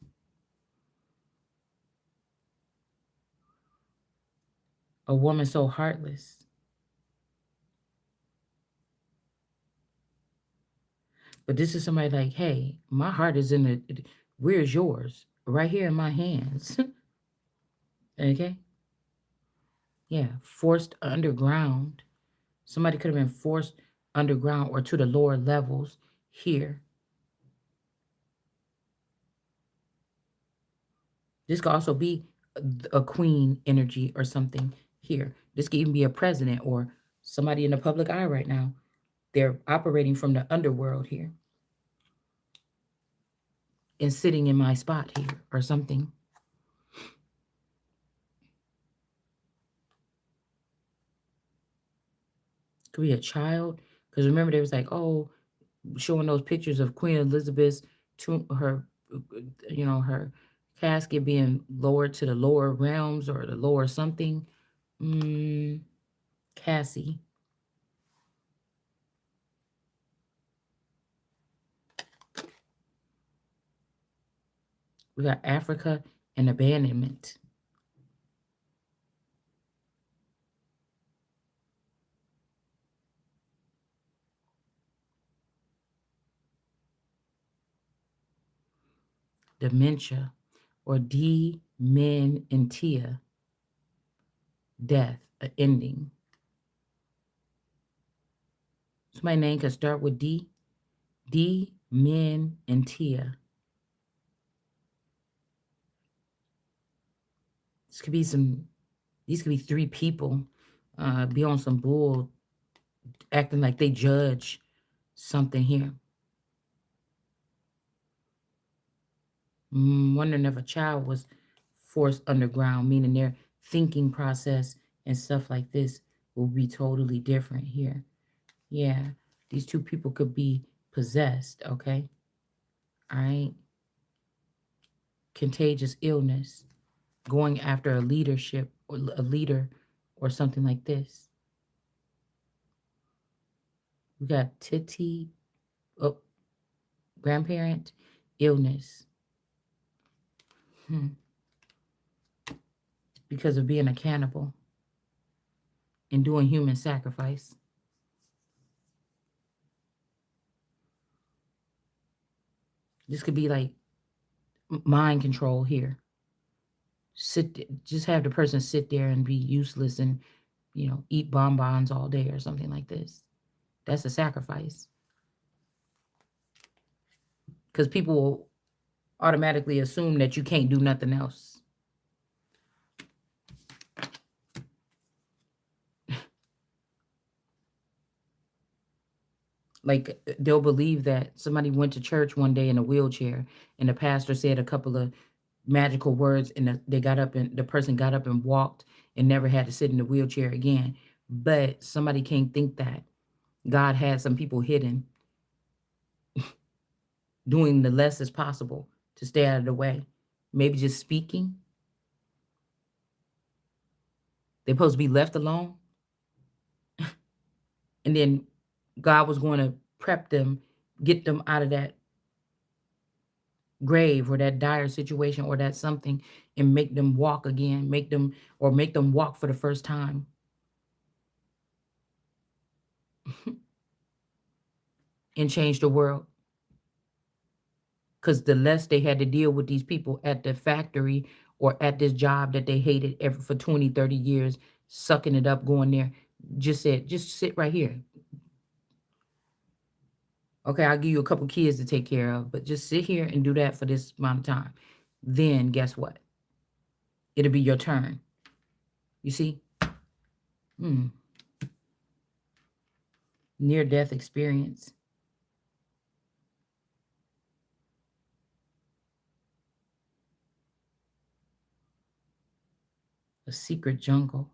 A woman so heartless. But this is somebody like, hey, my heart is in the, where's yours? Right here in my hands. Okay? Yeah, forced underground. Somebody could have been forced underground or to the lower levels here. This could also be a queen energy or something here. This could even be a president or somebody in the public eye right now. They're operating from the underworld here and sitting in my spot here or something. Could be a child. Because remember, they was like, oh, showing those pictures of Queen Elizabeth's her, her casket being lowered to the lower realms or the lower something. Mm, Cassie. We got Africa and abandonment. Dementia or dementia, death, an ending. So my name could start with D. Dementia. This could be some. These could be three people. Be on some bull, acting like they judge something here. Wondering if a child was forced underground, meaning their thinking process and stuff like this will be totally different here. Yeah, these two people could be possessed, okay? All right. Contagious illness, going after a leadership or a leader or something like this. We got Titi, oh, grandparent, illness. Hmm. Because of being a cannibal and doing human sacrifice. This could be like mind control here. Just have the person sit there and be useless and eat bonbons all day or something like this. That's a sacrifice because people will automatically assume that you can't do nothing else. Like they'll believe that somebody went to church one day in a wheelchair and the pastor said a couple of magical words and they got up and the person got up and walked and never had to sit in the wheelchair again. But somebody can't think that God had some people hidden doing the less as possible to stay out of the way. Maybe just speaking. They're supposed to be left alone. And then God was going to prep them, get them out of that grave or that dire situation or that something and make them walk again, make them walk for the first time and change the world. Because the less they had to deal with these people at the factory or at this job that they hated for 20, 30 years, sucking it up, going there, just sit right here. Okay, I'll give you a couple kids to take care of, but just sit here and do that for this amount of time. Then guess what? It'll be your turn. You see? Mm, near death experience. A secret jungle.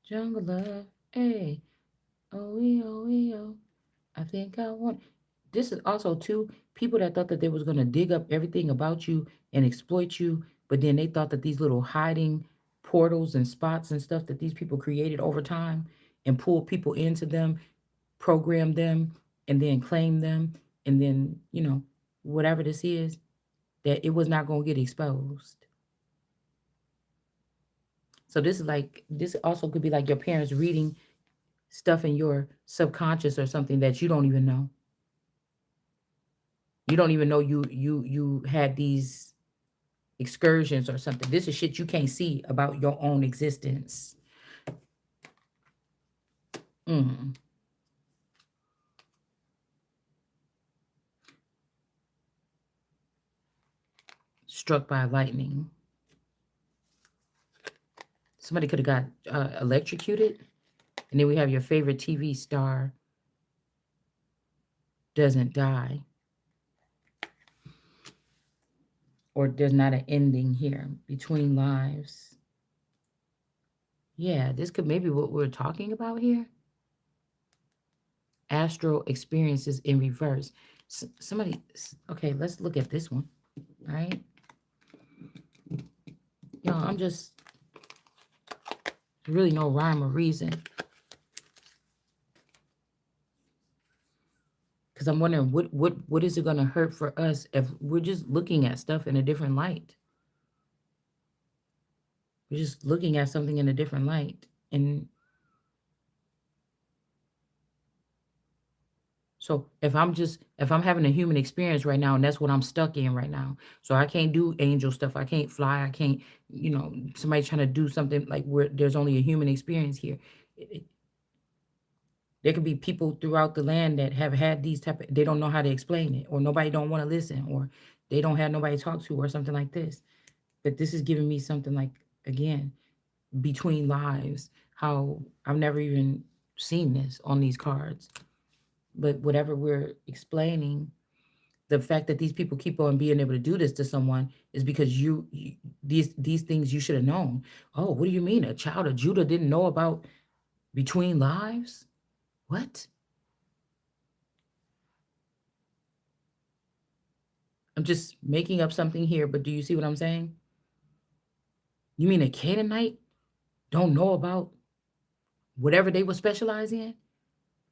Jungle love. Hey. Oh. I think I want. This is also too people that thought that they was gonna dig up everything about you and exploit you, but then they thought that these little hiding portals and spots and stuff that these people created over time and pulled people into them, program them, and then claim them, and then whatever this is, that it was not going to get exposed. So this is like, this also could be like your parents reading stuff in your subconscious or something that you don't even know. You don't even know you had these excursions or something. This is shit you can't see about your own existence. Mm. Struck by lightning. Somebody could have got electrocuted. And then we have your favorite TV star doesn't die. Or there's not an ending here between lives. Yeah, this could maybe what we're talking about here. Astral experiences in reverse. Somebody, okay, let's look at this one. All right. I'm just really no rhyme or reason. Because I'm wondering what is it going to hurt for us if we're just looking at stuff in a different light? We're just looking at something in a different light. And so if I'm having a human experience right now, and that's what I'm stuck in right now. So I can't do angel stuff. I can't fly. I can't, somebody trying to do something like where there's only a human experience here. There could be people throughout the land that have had these they don't know how to explain it, or nobody don't want to listen, or they don't have nobody to talk to, or something like this. But this is giving me something like, again, between lives, how I've never even seen this on these cards. But whatever we're explaining, the fact that these people keep on being able to do this to someone is because these things you should have known. Oh, what do you mean a child of Judah didn't know about between lives? What? I'm just making up something here, but do you see what I'm saying? You mean a Canaanite don't know about whatever they would specialize in?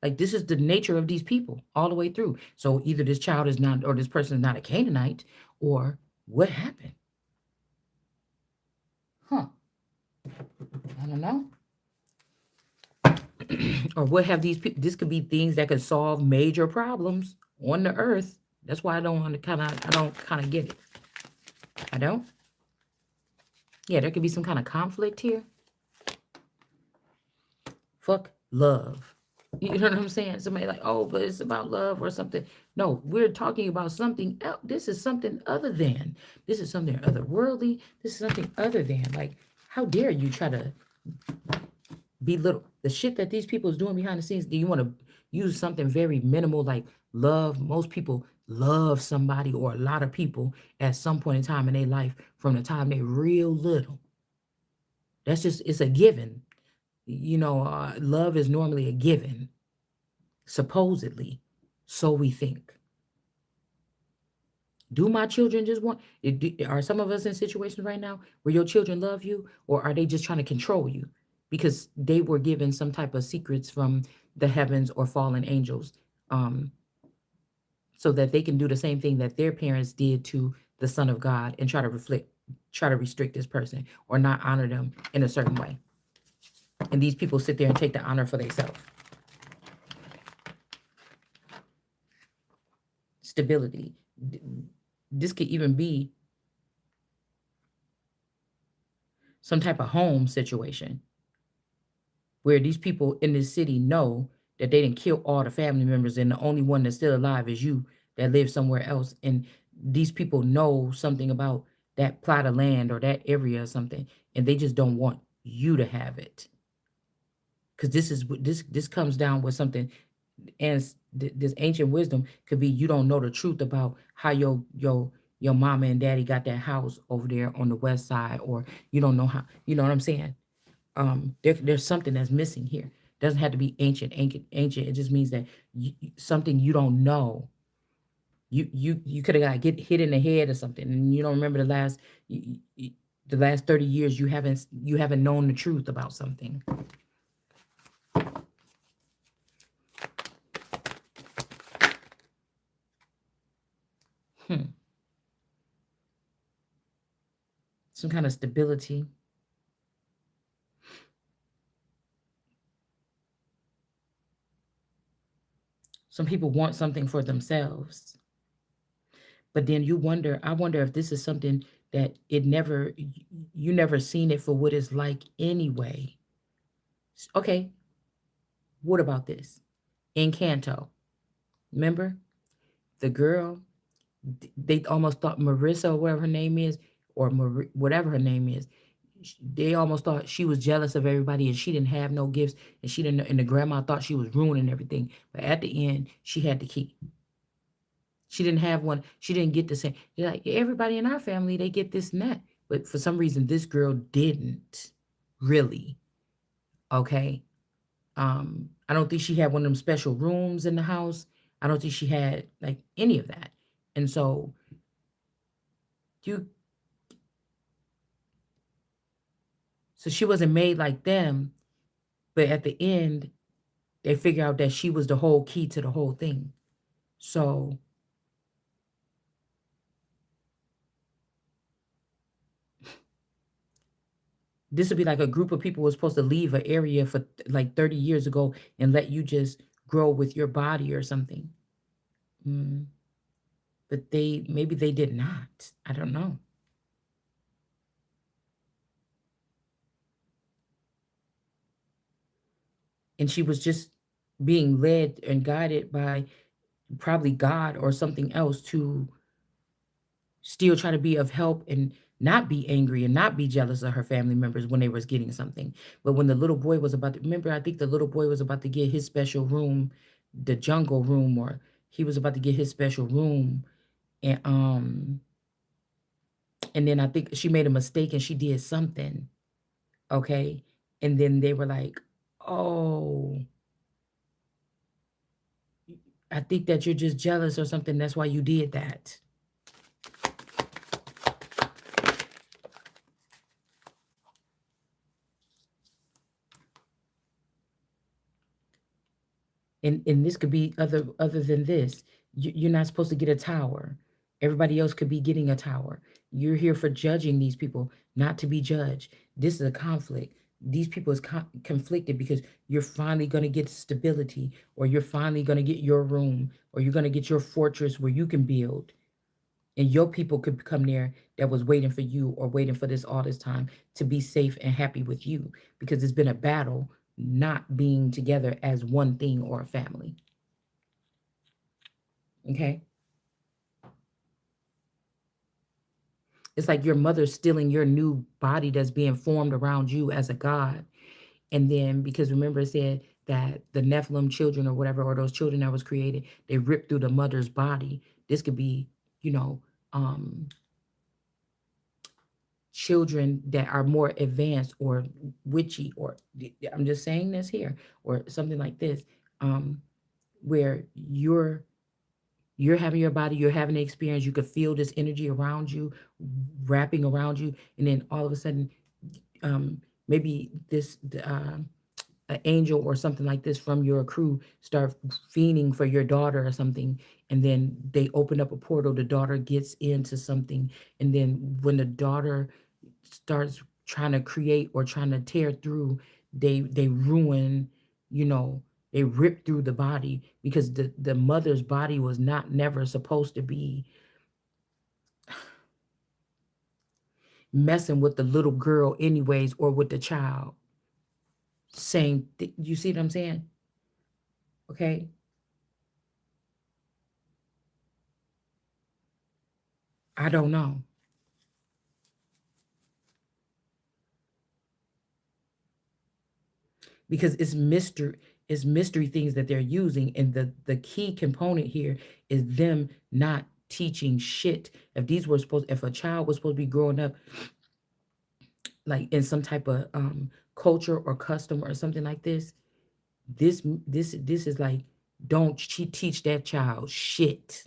Like, this is the nature of these people all the way through. So either this child is not, or this person is not a Canaanite, or what happened? Huh. I don't know. Or what have these people, this could be things that could solve major problems on the earth. That's why I don't kind of get it. I don't. Yeah, there could be some kind of conflict here. Fuck love. You know what I'm saying? Somebody like, oh, but it's about love or something. No, we're talking about something else. This is something other than. This is something otherworldly. This is something other than. Like, how dare you try to belittle the shit that these people is doing behind the scenes? Do you want to use something very minimal like love? Most people love somebody, or a lot of people at some point in time in their life from the time they're real little. That's just, it's a given. Love is normally a given, supposedly. So we think. Do my children just want, are some of us in situations right now where your children love you, or are they just trying to control you because they were given some type of secrets from the heavens or fallen angels, um, so that they can do the same thing that their parents did to the Son of God and try to restrict this person or not honor them in a certain way. And these people sit there and take the honor for themselves. Stability. This could even be some type of home situation where these people in this city know that they didn't kill all the family members and the only one that's still alive is you that lives somewhere else. And these people know something about that plot of land or that area or something, and they just don't want you to have it. Because this comes down with something, and this ancient wisdom could be you don't know the truth about how your mama and daddy got that house over there on the west side, or you don't know how, you know what I'm saying? There's something that's missing here. Doesn't have to be ancient. It just means that something you don't know. You could have got get hit in the head or something, and you don't remember the last 30 years. You haven't known the truth about something. Hmm. Some kind of stability. Some people want something for themselves, but then you wonder. I wonder if this is something that it never, you never seen it for what it's like anyway. Okay, what about this? Encanto. Remember the girl? They almost thought Marissa or whatever her name is, or whatever her name is. They almost thought she was jealous of everybody, and she didn't have no gifts, and she didn't. And the grandma thought she was ruining everything. But at the end, she had the key. She didn't have one. She didn't get the same. They're like, everybody in our family, they get this and that. But for some reason, this girl didn't really. Okay. I don't think she had one of them special rooms in the house. I don't think she had like any of that. And so you so she wasn't made like them, but at the end, they figure out that she was the whole key to the whole thing. So this would be like a group of people was supposed to leave an area for like 30 years ago and let you just grow with your body or something. Mm, but they maybe they did not. I don't know. And she was just being led and guided by probably God or something else to still try to be of help and not be angry and not be jealous of her family members when they was getting something. But when the little boy was about to remember, I think the little boy was about to get his special room, the jungle room, or he was about to get his special room. And then I think she made a mistake and she did something. Okay. And then they were like, oh, I think that you're just jealous or something. That's why you did that. And this could be other than this. You're not supposed to get a tower. Everybody else could be getting a tower. You're here for judging these people, not to be judged. This is a conflict. These people is conflicted because you're finally going to get stability, or you're finally going to get your room, or you're going to get your fortress where you can build, and your people could come there that was waiting for you or waiting for this all this time to be safe and happy with you, because it's been a battle not being together as one thing or a family. Okay. It's like your mother stealing your new body that's being formed around you as a god. And then, because remember it said that the Nephilim children or whatever, or those children that was created, they ripped through the mother's body. This could be, you know, um, children that are more advanced or witchy, or I'm just saying this here, or something like this, um, where you're having your body, you're having the experience, you could feel this energy around you, wrapping around you, and then all of a sudden, um, maybe an angel or something like this from your crew start fiending for your daughter or something, and then they open up a portal, the daughter gets into something, and then when the daughter starts trying to create or trying to tear through, they ruin, you know, they rip through the body, because the mother's body was not never supposed to be messing with the little girl anyways, or with the child. Same you see what I'm saying? Okay. I don't know, because it's mystery things that they're using, and the key component here is them not teaching shit. If a child was supposed to be growing up like in some type of culture or custom or something like this, this is like, don't teach that child shit.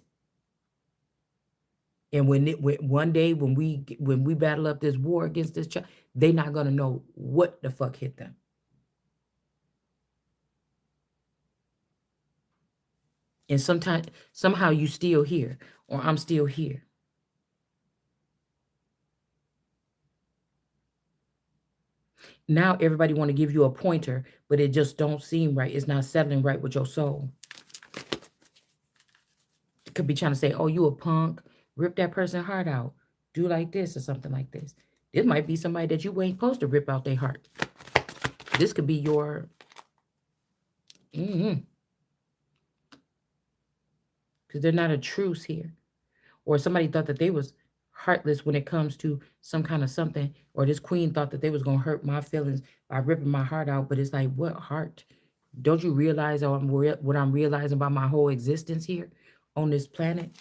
And when one day when we battle up this war against this child, they not gonna know what the fuck hit them. And sometimes somehow you still here, or I'm still here. Now everybody want to give you a pointer, but it just don't seem right. It's not settling right with your soul. It could be trying to say, oh, you a punk, rip that person's heart out, do like this or something like this. This might be somebody that you ain't supposed to rip out their heart. This could be your because they're not a truce here. Or somebody thought that they was heartless when it comes to some kind of something, or this queen thought that they was gonna hurt my feelings by ripping my heart out. But it's like, what heart? Don't you realize what I'm realizing about my whole existence here on this planet?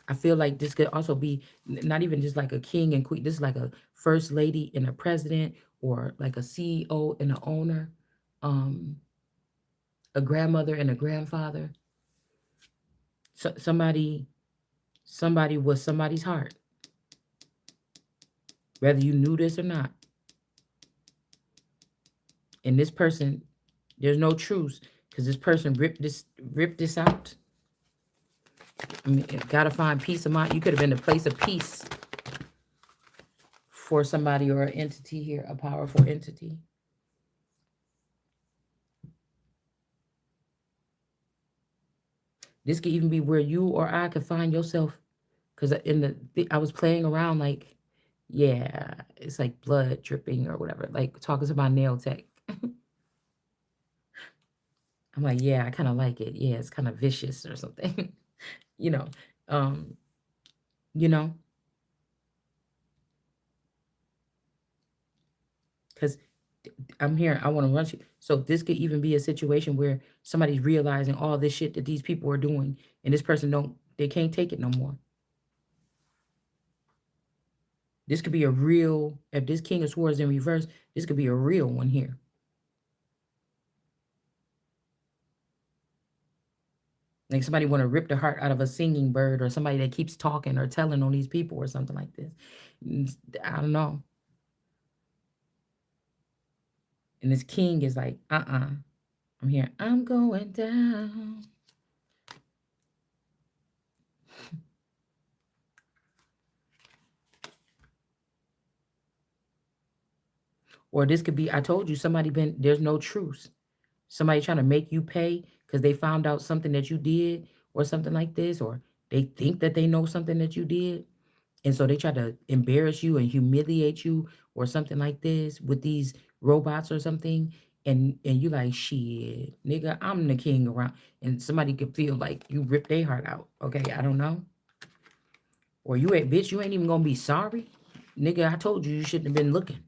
I feel like this could also be not even just like a king and queen. This is like a first lady and a president, or like a CEO and an owner, um, a grandmother and a grandfather. So, somebody was somebody's heart, whether you knew this or not. And this person, there's no truce because this person ripped this out. I mean, gotta find peace of mind. You could have been a place of peace for somebody or an entity here, a powerful entity. This could even be where you or I could find yourself. Because I was playing around like, yeah, it's like blood dripping or whatever. Like talking to my nail tech. I'm like, yeah, I kind of like it. Yeah, it's kind of vicious or something. you know, um, you know, because I'm here. I want to run you. So this could even be a situation where somebody's realizing all this shit that these people are doing, and this person they can't take it no more. This could be a real. If this King of Swords in reverse, this could be a real one here. Like somebody want to rip the heart out of a singing bird, or somebody that keeps talking or telling on these people or something like this. I don't know. And this king is like, I'm here. I'm going down. Or this could be, I told you, there's no truce. Somebody trying to make you pay because they found out something that you did or something like this, or they think that they know something that you did. And so they try to embarrass you and humiliate you or something like this with these robots or something. And you like, shit, nigga, I'm the king around. And somebody could feel like you ripped their heart out. Okay, I don't know. Or you ain't, bitch, you ain't even gonna be sorry. Nigga, I told you shouldn't have been looking.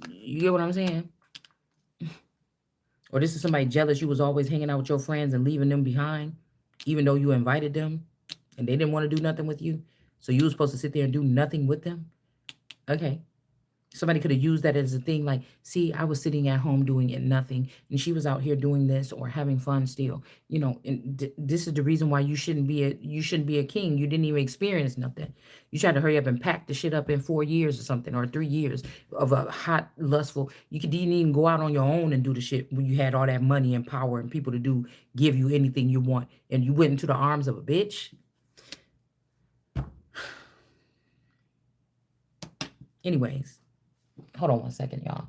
You get what I'm saying? Or this is somebody jealous you was always hanging out with your friends and leaving them behind, even though you invited them and they didn't want to do nothing with you. So you was supposed to sit there and do nothing with them. Okay. Somebody could have used that as a thing like, see, I was sitting at home doing it nothing, and she was out here doing this or having fun still. And this is the reason why you shouldn't be a king. You didn't even experience nothing. You tried to hurry up and pack the shit up in 4 years or something, or 3 years of a hot, lustful. Didn't even go out on your own and do the shit when you had all that money and power and people to give you anything you want, and you went into the arms of a bitch. Anyways, hold on one second, y'all.